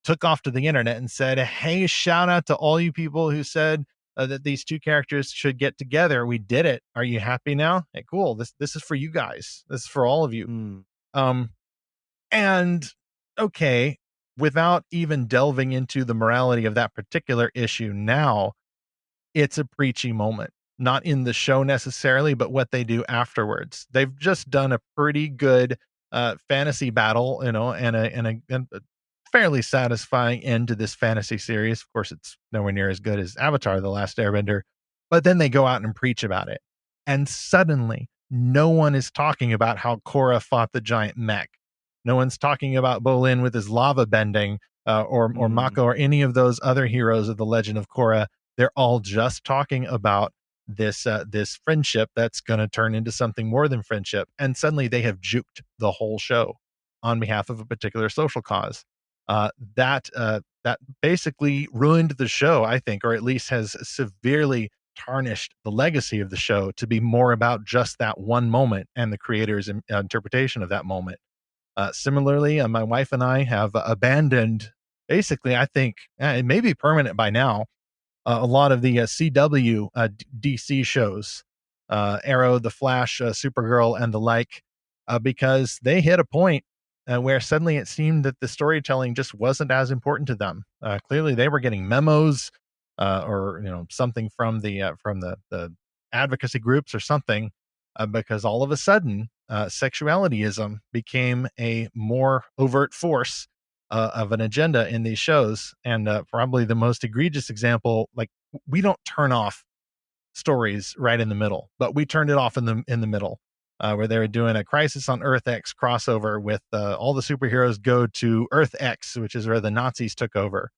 took off to the internet and said, hey, shout out to all you people who said that these 2 characters should get together. We did it. Are you happy now? Hey, cool. This is for you guys. This is for all of you. And okay, without even delving into the morality of that particular issue now, it's a preachy moment. Not in the show necessarily, but what they do afterwards. They've just done a pretty good fantasy battle, and a fairly satisfying end to this fantasy series. Of course, it's nowhere near as good as Avatar: The Last Airbender, but then they go out and preach about it. And suddenly, no one is talking about how Korra fought the giant mech. No one's talking about Bolin with his lava bending, or Mako, or any of those other heroes of the Legend of Korra. They're all just talking about this friendship that's going to turn into something more than friendship. And suddenly they have juked the whole show on behalf of a particular social cause. That basically ruined the show, I think, or at least has severely tarnished the legacy of the show to be more about just that one moment and the creator's interpretation of that moment. Similarly, my wife and I have abandoned, basically, I think it may be permanent by now, a lot of the CW DC shows, Arrow, The Flash, Supergirl, and the like, because they hit a point where suddenly it seemed that the storytelling just wasn't as important to them. Clearly, they were getting memos or something from the advocacy groups or something, because all of a sudden, sexualityism became a more overt force of an agenda in these shows. And probably the most egregious example, like, we don't turn off stories right in the middle, but we turned it off in the middle, where they were doing a Crisis on Earth X crossover with all the superheroes go to Earth X, which is where the Nazis took over.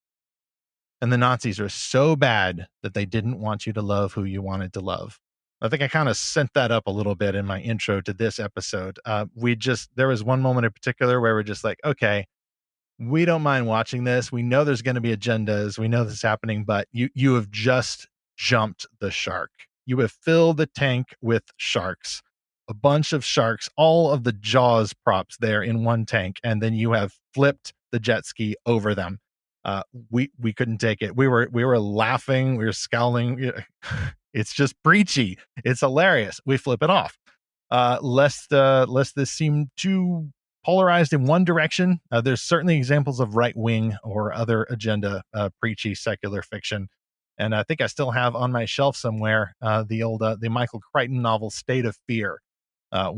And the Nazis are so bad that they didn't want you to love who you wanted to love. I think I kind of sent that up a little bit in my intro to this episode. There was one moment in particular where we're just like, okay, we don't mind watching this. We know there's going to be agendas. We know this is happening, but you have just jumped the shark. You have filled the tank with sharks, a bunch of sharks, all of the Jaws props there in one tank, and then you have flipped the jet ski over them. We couldn't take it. We were laughing. We were scowling. It's just preachy. It's hilarious. We flip it off. Lest this seem too polarized in one direction. There's certainly examples of right wing or other agenda preachy secular fiction, and I think I still have on my shelf somewhere the Michael Crichton novel State of Fear. Of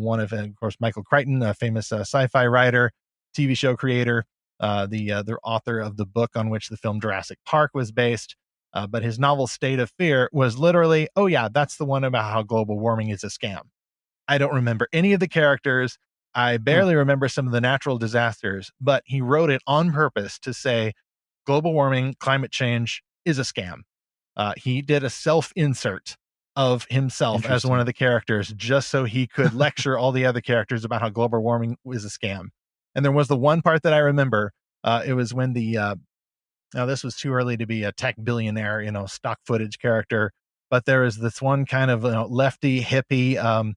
course, Michael Crichton, a famous sci-fi writer, TV show creator, the author of the book on which the film Jurassic Park was based. But his novel State of Fear was literally, oh yeah, that's the one about how global warming is a scam. I don't remember any of the characters. I barely remember some of the natural disasters, but he wrote it on purpose to say global warming, climate change is a scam. He did a self-insert of himself as one of the characters just so he could lecture all the other characters about how global warming is a scam. And there was the one part that I remember. It was when now this was too early to be a tech billionaire, stock footage character, but there is this one kind of lefty hippie,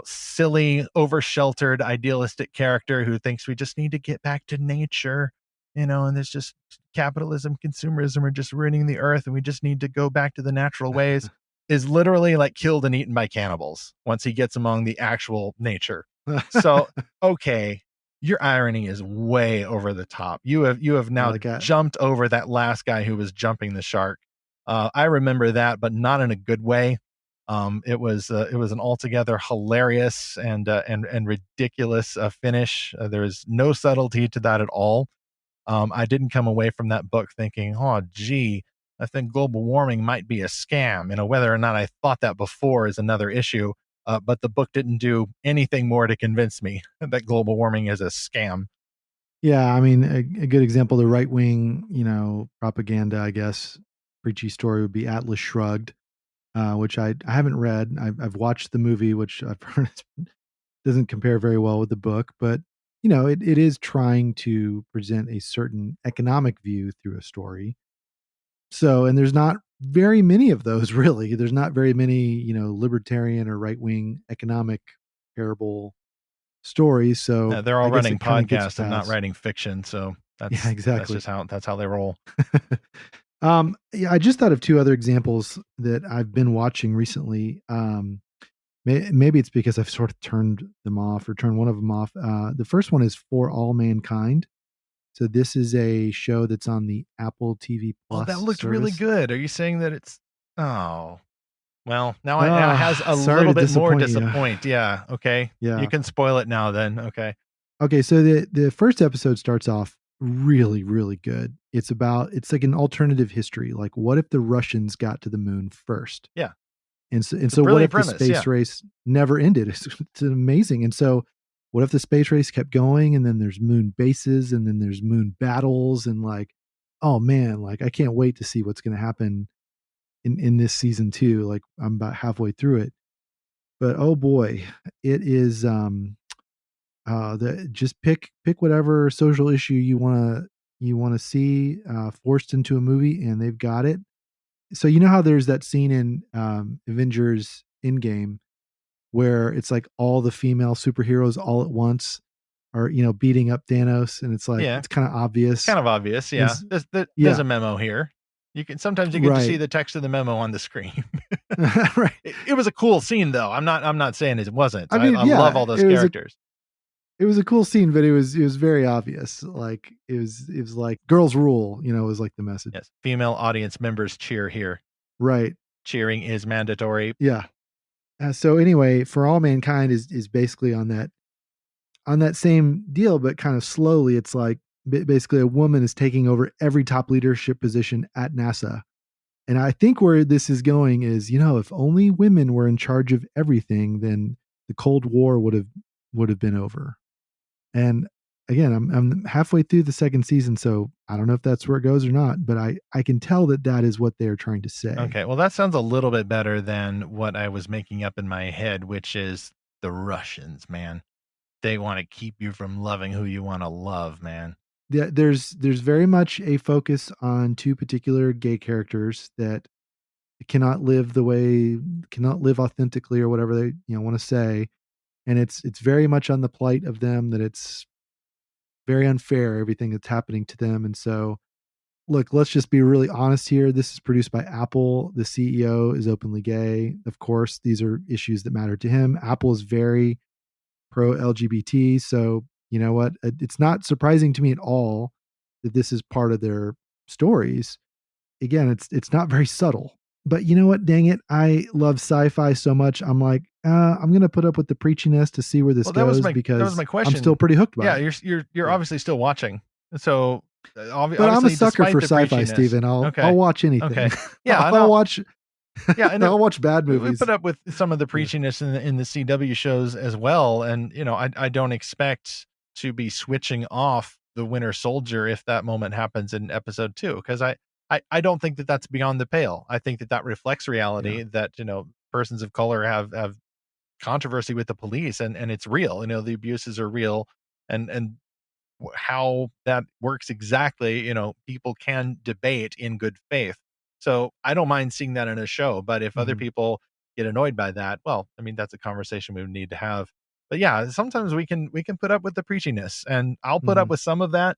silly, over-sheltered, idealistic character who thinks we just need to get back to nature, and there's just capitalism, consumerism are just ruining the earth, and we just need to go back to the natural ways, is literally like killed and eaten by cannibals once he gets among the actual nature. So, okay, your irony is way over the top. You have now jumped over that last guy who was jumping the shark. I remember that, but not in a good way. It was an altogether hilarious and ridiculous finish. There is no subtlety to that at all. I didn't come away from that book thinking, oh, gee, I think global warming might be a scam. Whether or not I thought that before is another issue. But the book didn't do anything more to convince me that global warming is a scam. Yeah, I mean, a good example, the right wing, propaganda, I guess, preachy story would be Atlas Shrugged, which I haven't read. I've watched the movie, which I've heard doesn't compare very well with the book, but it is trying to present a certain economic view through a story. So, and there's not very many of those really. There's not very many, libertarian or right wing economic parable stories. So They're all I guess running it kind of gets podcasts and not past. writing fiction, so Yeah, that's exactly. just how they roll. Yeah, I just thought of two other examples that I've been watching recently. Maybe it's because I've sort of turned them off or turned one of them off. The first one is For All Mankind. So this is a show that's on the Apple TV Oh, that Plus looked really service. good. Are you saying that it's Oh. Well, now it has Oh, a sorry little to bit more disappoint you. disappoint. Yeah, okay. You Yeah. can spoil it now then. Okay. Okay, so the first episode starts off really, really good. It's like an alternative history. Like, what if the Russians got to the moon first? Yeah. And It's a so what brilliant if the premise, space yeah. race never ended? It's amazing. And so what if the space race kept going and then there's moon bases and then there's moon battles and like, oh man, like I can't wait to see what's going to happen in this season 2. Like I'm about halfway through it. But oh boy, it is the just pick whatever social issue you want to see forced into a movie and they've got it. So you know how there's that scene in Avengers Endgame where it's like all the female superheroes all at once are beating up Thanos, and it's like Yeah. it's kind of It's obvious. kind of obvious, And yeah. There's yeah, a memo here. Sometimes you get to see right, the text of the memo on the screen. right. It was a cool scene though. I'm not saying it wasn't. I mean, I love yeah, all those characters. it was a cool scene, but it was very obvious. Like it was like girls rule. Was like the message. Yes. Female audience members cheer here. Right. Cheering is mandatory. Yeah. So anyway, For All Mankind is basically on that same deal, but kind of slowly. It's like basically a woman is taking over every top leadership position at NASA. And I think where this is going is, if only women were in charge of everything, then the Cold War would have been over. And again, I'm halfway through the second season, so I don't know if that's where it goes or not, but I can tell that is what they're trying to say. Okay, well, that sounds a little bit better than what I was making up in my head, which is the Russians, man. They want to keep you from loving who you want to love, man. Yeah, there's very much a focus on two particular gay characters that cannot live authentically or whatever they want to say, and it's very much on the plight of them, that it's very unfair everything that's happening to them. And so look, let's just be really honest here. This is produced by Apple. The CEO is openly gay. Of course, these are issues that matter to him. Apple is very pro LGBT. So, you know what? It's not surprising to me at all that this is part of their stories. Again, it's not very subtle. But you know what? Dang it. I love sci-fi so much. I'm like, I'm going to put up with the preachiness to see where this Well, goes that was because my I'm still question. pretty hooked by Yeah, it. you're Yeah. obviously still watching. So, But I'm a obviously sucker despite for the sci-fi, preachiness. Steven. I'll Okay. watch anything. Okay. Yeah, I I'll know. watch Yeah, I know. I'll watch bad We movies. put up with some of the Yeah. preachiness in the CW shows as well, and I don't expect to be switching off the Winter Soldier if that moment happens in episode 2, because I don't think that that's beyond the pale. I think that that reflects Yeah. reality, that persons of color have controversy with the police, and it's real. The abuses are real, and how that works exactly, people can debate in good faith. So I don't mind seeing that in a show, but if other Mhm. people get annoyed by that, well, I mean, that's a conversation we would need to have. But yeah, sometimes we can put up with the preachiness, and I'll put up Mhm. with some of that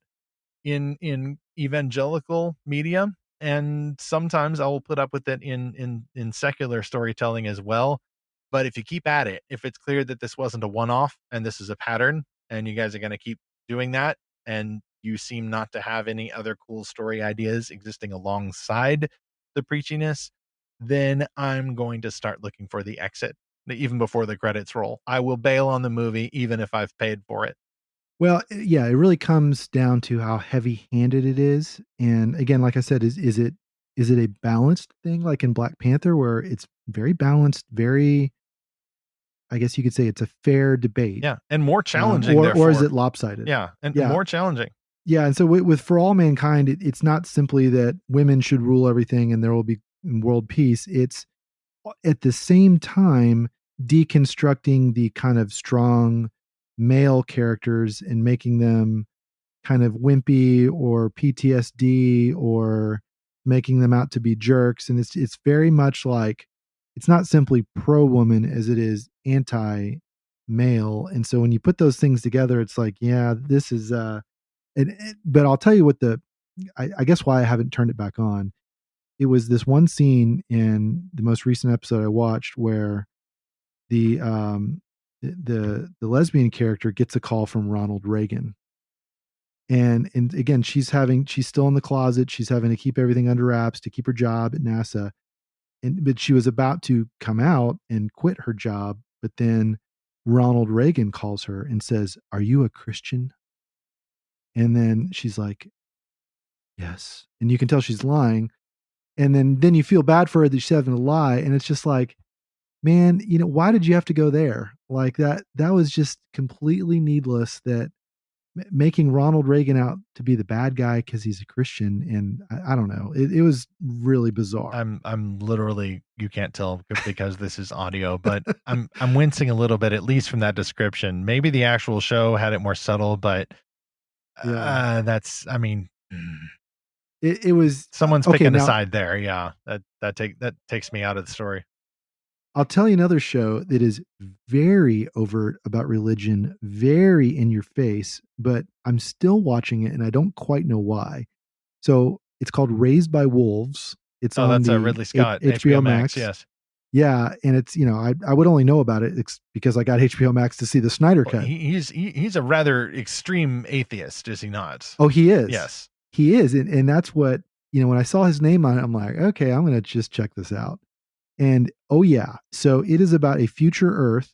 in evangelical media, and sometimes I will put up with it in secular storytelling as well. But if you keep at it, if it's clear that this wasn't a one-off and this is a pattern, and you guys are going to keep doing that, and you seem not to have any other cool story ideas existing alongside, the preachiness, then I'm going to start looking for the exit even before the credits roll. I will bail on the movie even if I've paid for it. Well, yeah, it really comes down to how heavy-handed it is. And again, like I said, is it a balanced thing like in Black Panther where it's very balanced, very I guess you could say it's a fair debate. Yeah, and more challenging Or is therefore. it lopsided? Yeah, and Yeah. more challenging. Yeah, and so with For All Mankind, it's not simply that women should rule everything and there will be world peace. It's at the same time deconstructing the kind of strong male characters and making them kind of wimpy or PTSD or making them out to be jerks. And it's very much like it's not simply pro woman as it is anti male. And so when you put those things together, it's like, yeah, this is but I'll tell you what I guess why I haven't turned it back on. It was this one scene in the most recent episode I watched where the the lesbian character gets a call from Ronald Reagan. And again, she's still in the closet. She's having to keep everything under wraps to keep her job at NASA. But she was about to come out and quit her job, but then Ronald Reagan calls her and says, "Are you a Christian?" And then she's like, "Yes." And you can tell she's lying. And then you feel bad for her that she's having to lie. And it's just like, man, why did you have to go there? Like that was just completely needless, that making Ronald Reagan out to be the bad guy because he's a Christian. And I don't know. It was really bizarre. I'm literally, you can't tell because this is audio, but I'm wincing a little bit, at least from that description. Maybe the actual show had it more subtle, but Yeah. that's, I mean, It was someone's okay, picking a now side there. Yeah, that takes me out of the story. I'll tell you another show that is very overt about religion, very in your face, but I'm still watching it and I don't quite know why. So it's called Raised by Wolves. It's Oh, on that's the Ridley Scott, HBO HBO Max. Max. Yes. Yeah, and it's I would only know about it because I got HBO Max to see the Snyder Well, cut. he's a rather extreme atheist, is he not? Oh, he is. Yes. He is, and that's what when I saw his name on it, I'm like, okay, I'm gonna just check this out. And oh yeah, so it is about a future Earth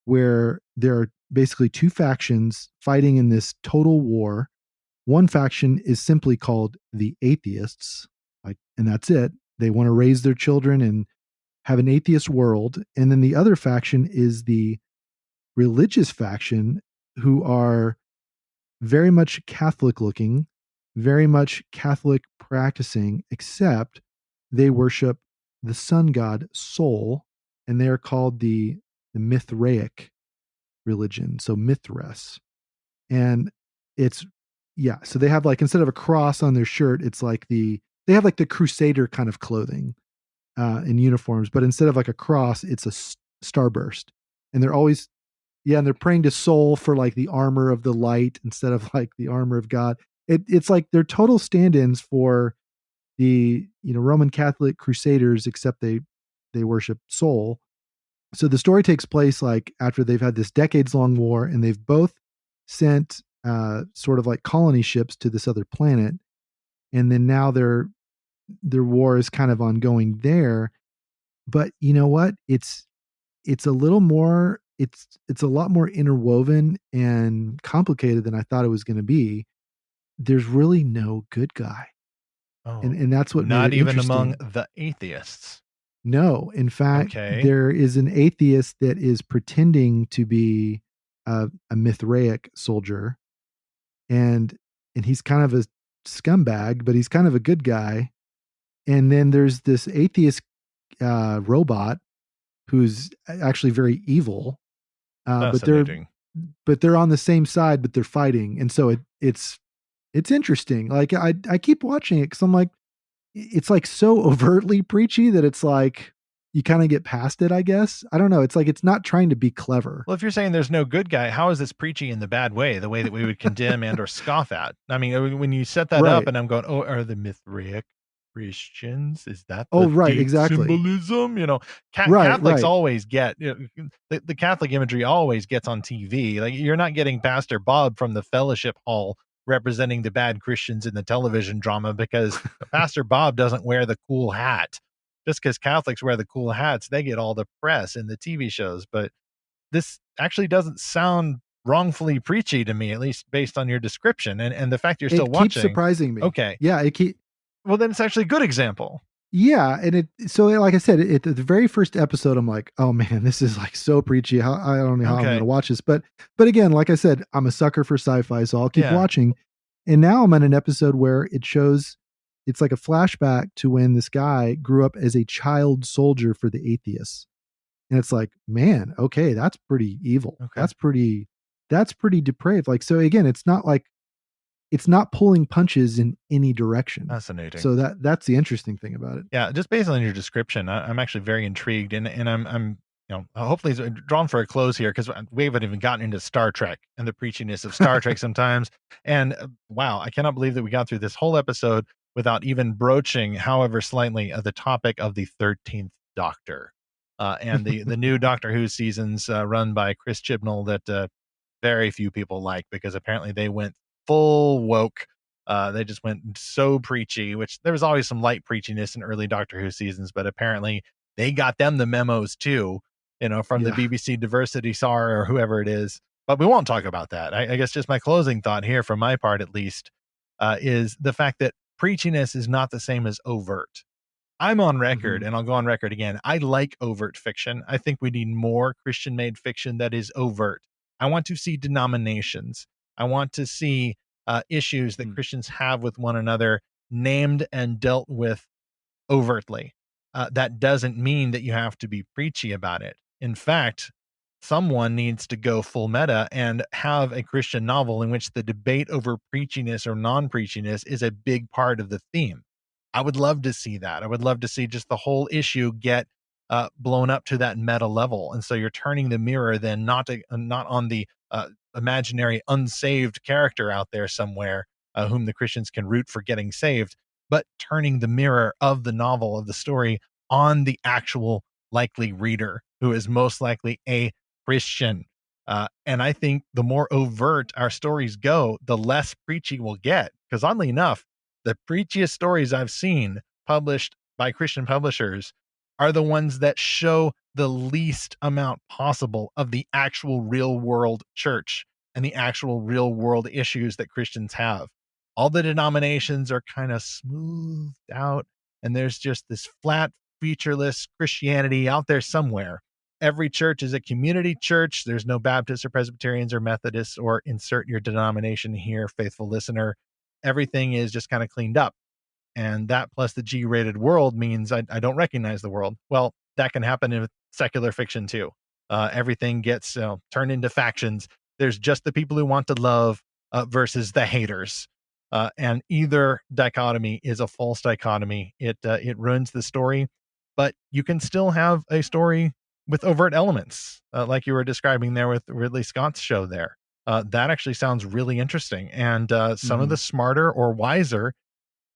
where there are basically two factions fighting in this total war. One faction is simply called the atheists, and that's it. They want to raise their children and have an atheist world. And then the other faction is the religious faction, who are very much Catholic looking, very much Catholic practicing, except they worship the sun god Sol, and they are called the Mithraic religion, so Mithras. And it's yeah, so they have like instead of a cross on their shirt, it's like they have like the crusader kind of clothing in uniforms, but instead of like a cross, it's a starburst. And they're always and they're praying to Sol for like the armor of the light instead of like the armor of God. It's like they're total stand-ins for the Roman Catholic crusaders, except they worship Sol. So the story takes place like after they've had this decades-long war, and they've both sent sort of like colony ships to this other planet, and then now their war is kind of ongoing there. But you know what? It's a little more it's a lot more interwoven and complicated than I thought it was going to be. There's really no good guy. Oh, And that's what made not it even interesting. among the atheists. No, in fact, Okay. there is an atheist that is pretending to be a Mithraic soldier, and he's kind of a scumbag, but he's kind of a good guy. And then there's this atheist robot who's actually very evil, but Fascinating. they're on the same side, but they're fighting, and so it's interesting. Like I keep watching it because I'm like, it's like so overtly preachy that it's like you kind of get past it, I guess. I don't know. It's like it's not trying to be clever. Well, if you're saying there's no good guy, how is this preachy in the bad way, the way that we would condemn and or scoff at? I mean, when you set that up Right. and I'm going, oh, are the Mithraic Christians? Is that Oh, the right, deep exactly. symbolism? Right, Catholics right. always get, the Catholic imagery always gets on TV. Like you're not getting Pastor Bob from the fellowship hall representing the bad Christians in the television drama because Pastor Bob doesn't wear the cool hat. Just because Catholics wear the cool hats, they get all the press in the TV shows. But this actually doesn't sound wrongfully preachy to me, at least based on your description and the fact you're still It keeps watching. surprising me. Okay. Yeah, Well, then it's actually a good example. yeah, and so like I said, the very first episode, I'm like, oh man, this is like so preachy. I don't know how I'm Okay. going to watch this, but again, like I said, I'm a sucker for sci-fi, so I'll keep Yeah. watching. And now I'm at an episode where it shows it's like a flashback to when this guy grew up as a child soldier for the atheists, and it's like, man, okay, that's pretty evil. Okay. That's pretty depraved. Like, so again, it's not pulling punches in any direction. Fascinating. So that's the interesting thing about it. Yeah, just based on your description, I'm actually very intrigued, and I'm hopefully it's drawn for a close here because we haven't even gotten into Star Trek and the preachiness of Star Trek sometimes. And wow, I cannot believe that we got through this whole episode without even broaching, however slightly, the topic of the 13th Doctor and the new Doctor Who seasons run by Chris Chibnall that very few people like because apparently they went full woke. They just went so preachy, which there was always some light preachiness in early Doctor Who seasons, but apparently they got them the memos too, from the BBC Diversity SAR or whoever it is. But we won't talk about that. I guess just my closing thought here, from my part at least, is the fact that preachiness is not the same as overt. I'm on record, and I'll go on record again. I like overt fiction. I think we need more Christian-made fiction that is overt. I want to see denominations. I want to see issues that Christians have with one another named and dealt with overtly. That doesn't mean that you have to be preachy about it. In fact, someone needs to go full meta and have a Christian novel in which the debate over preachiness or non-preachiness is a big part of the theme. I would love to see that. I would love to see just the whole issue get blown up to that meta level. And so you're turning the mirror then not on the imaginary unsaved character out there somewhere whom the Christians can root for getting saved, but turning the mirror of the novel, of the story, on the actual likely reader who is most likely a Christian. And I think the more overt our stories go, the less preachy we'll get. Because oddly enough, the preachiest stories I've seen published by Christian publishers are the ones that show the least amount possible of the actual real world church and the actual real world issues that Christians have. All the denominations are kind of smoothed out, and there's just this flat, featureless Christianity out there somewhere. Every church is a community church. There's no Baptists or Presbyterians or Methodists or insert your denomination here, faithful listener. Everything is just kind of cleaned up. And that plus the G-rated world means I don't recognize the world. Well, that can happen in secular fiction too. Everything gets turned into factions. There's just the people who want to love versus the haters. And either dichotomy is a false dichotomy. It ruins the story, but you can still have a story with overt elements, like you were describing there with Ridley Scott's show there. That actually sounds really interesting. And some of the smarter or wiser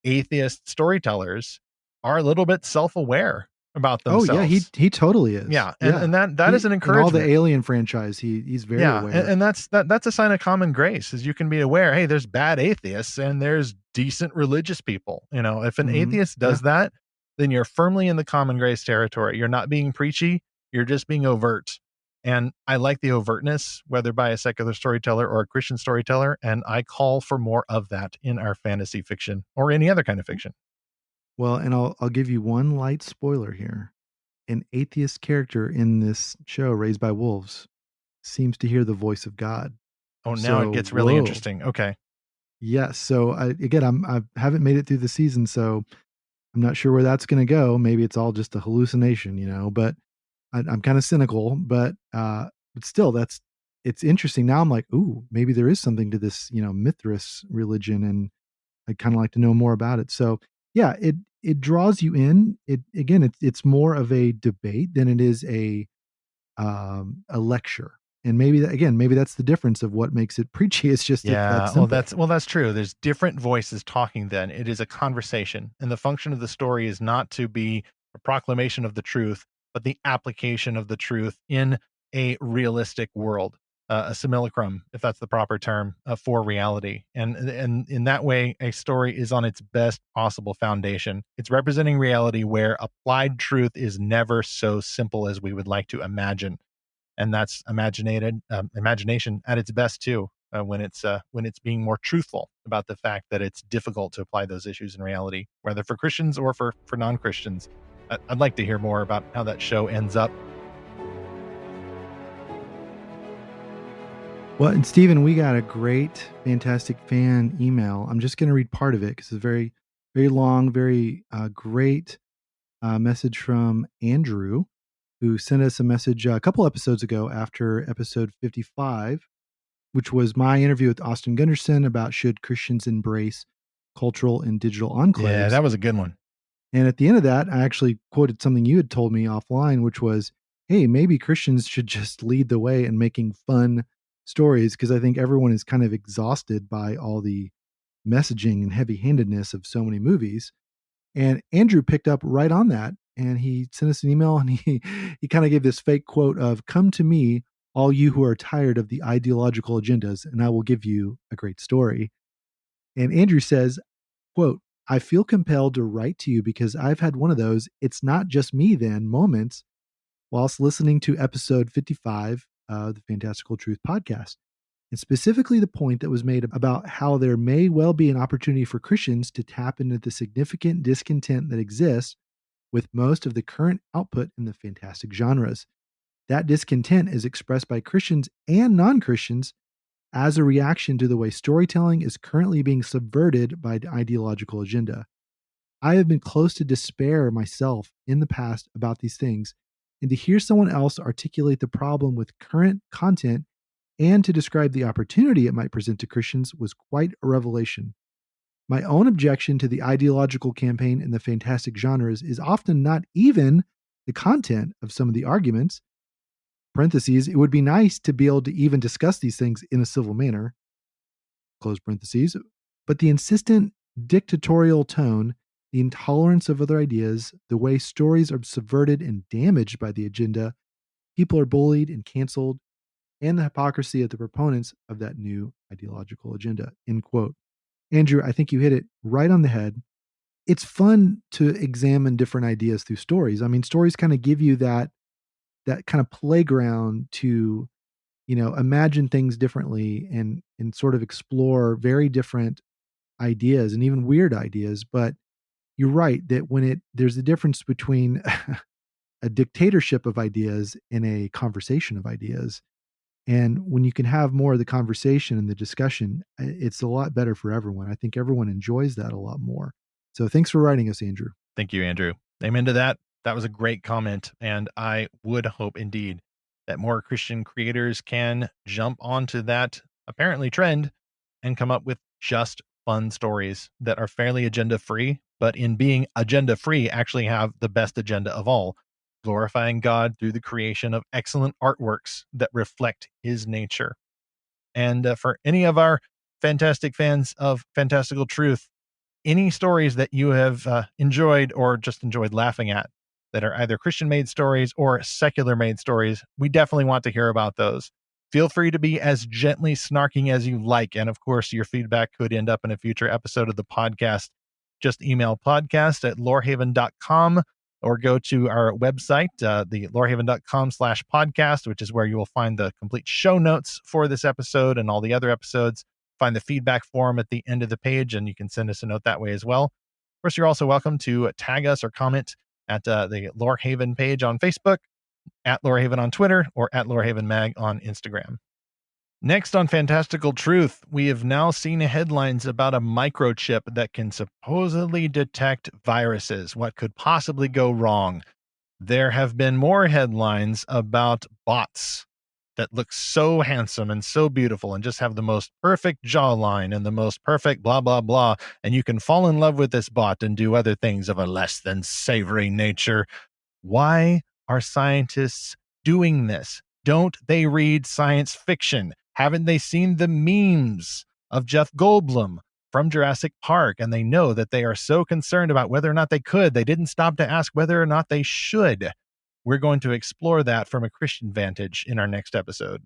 atheist storytellers are a little bit self-aware about themselves. Oh yeah, he totally is. Yeah, and that is an encouragement. In all the Alien franchise, he's very aware. And that's a sign of common grace, is you can be aware, hey, there's bad atheists and there's decent religious people. If an atheist does that, then you're firmly in the common grace territory. You're not being preachy, you're just being overt. And I like the overtness, whether by a secular storyteller or a Christian storyteller, and I call for more of that in our fantasy fiction or any other kind of fiction. Well, and I'll give you one light spoiler here. An atheist character in this show, Raised by Wolves, seems to hear the voice of God. Oh, now it gets really interesting. Okay. Yes. So I haven't made it through the season, so I'm not sure where that's going to go. Maybe it's all just a hallucination, but I'm kind of cynical, but still, it's interesting. Now I'm like, ooh, maybe there is something to this, Mithras religion, and I'd kind of like to know more about it. So yeah, it draws you in. It's more of a debate than it is a lecture. And maybe that's the difference of what makes it preachy. It's just that's true. There's different voices talking. Then it is a conversation, and the function of the story is not to be a proclamation of the truth, but the application of the truth in a realistic world. a simulacrum, if that's the proper term, for reality. And in that way, a story is on its best possible foundation. It's representing reality where applied truth is never so simple as we would like to imagine, and that's imagination at its best too. When it's being more truthful about the fact that it's difficult to apply those issues in reality, whether for Christians or for non-Christians. I'd like to hear more about how that show ends up. Well, and Stephen, we got a great Fantastic Fan email. I'm just going to read part of it because it's very, very long, very great message from Andrew, who sent us a message a couple episodes ago after episode 55, which was my interview with Austin Gunderson about should Christians embrace cultural and digital enclaves. Yeah, that was a good one. And at the end of that, I actually quoted something you had told me offline, which was, hey, maybe Christians should just lead the way in making fun stories, because I think everyone is kind of exhausted by all the messaging and heavy-handedness of so many movies. And Andrew picked up right on that, and he sent us an email, and he kind of gave this fake quote of, "Come to me, all you who are tired of the ideological agendas, and I will give you a great story." And Andrew says, quote, "I feel compelled to write to you because I've had one of those 'it's not just me then' moments whilst listening to episode 55 of the Fantastical Truth podcast, and specifically the point that was made about how there may well be an opportunity for Christians to tap into the significant discontent that exists with most of the current output in the fantastic genres. That discontent is expressed by Christians and non-Christians as a reaction to the way storytelling is currently being subverted by the ideological agenda. I have been close to despair myself in the past about these things, and to hear someone else articulate the problem with current content and to describe the opportunity it might present to Christians was quite a revelation. My own objection to the ideological campaign in the fantastic genres is often not even the content of some of the arguments. Parentheses, it would be nice to be able to even discuss these things in a civil manner, close parentheses, but the insistent dictatorial tone, the intolerance of other ideas, the way stories are subverted and damaged by the agenda, people are bullied and canceled, and the hypocrisy of the proponents of that new ideological agenda, end quote. Andrew, I think you hit it right on the head. It's fun to examine different ideas through stories. I mean, stories kind of give you that kind of playground to, imagine things differently and sort of explore very different ideas and even weird ideas. But you're right that there's a difference between a dictatorship of ideas and a conversation of ideas. And when you can have more of the conversation and the discussion, it's a lot better for everyone. I think everyone enjoys that a lot more. So thanks for writing us, Andrew. Thank you, Andrew. Amen to that. That was a great comment. And I would hope indeed that more Christian creators can jump onto that apparently trend and come up with just fun stories that are fairly agenda free, but in being agenda free, actually have the best agenda of all, glorifying God through the creation of excellent artworks that reflect his nature. And for any of our fantastic fans of Fantastical Truth, any stories that you have enjoyed or just enjoyed laughing at that are either Christian made stories or secular made stories, we definitely want to hear about those. Feel free to be as gently snarking as you like. And of course, your feedback could end up in a future episode of the podcast. Just email podcast@lorehaven.com or go to our website, the lorehaven.com/podcast, which is where you will find the complete show notes for this episode and all the other episodes. Find the feedback form at the end of the page, and you can send us a note that way as well. Of course, you're also welcome to tag us or comment at the Lorehaven page on Facebook, at Lorehaven on Twitter, or at Lorehaven Mag on Instagram. Next on Fantastical Truth, we have now seen headlines about a microchip that can supposedly detect viruses. What could possibly go wrong? There have been more headlines about bots that look so handsome and so beautiful and just have the most perfect jawline and the most perfect blah, blah, blah. And you can fall in love with this bot and do other things of a less than savory nature. Why are scientists doing this? Don't they read science fiction? Haven't they seen the memes of Jeff Goldblum from Jurassic Park? And they know that they are so concerned about whether or not they could. They didn't stop to ask whether or not they should. We're going to explore that from a Christian vantage in our next episode.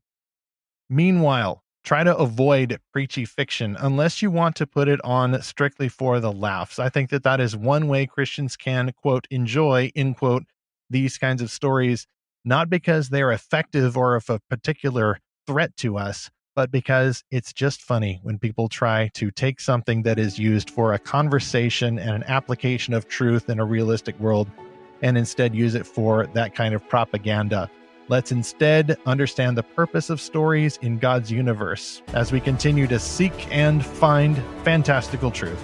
Meanwhile, try to avoid preachy fiction unless you want to put it on strictly for the laughs. I think that that is one way Christians can, quote, enjoy, end quote, these kinds of stories, not because they're effective or of a particular threat to us, but because it's just funny when people try to take something that is used for a conversation and an application of truth in a realistic world and instead use it for that kind of propaganda. Let's instead understand the purpose of stories in God's universe as we continue to seek and find fantastical truth.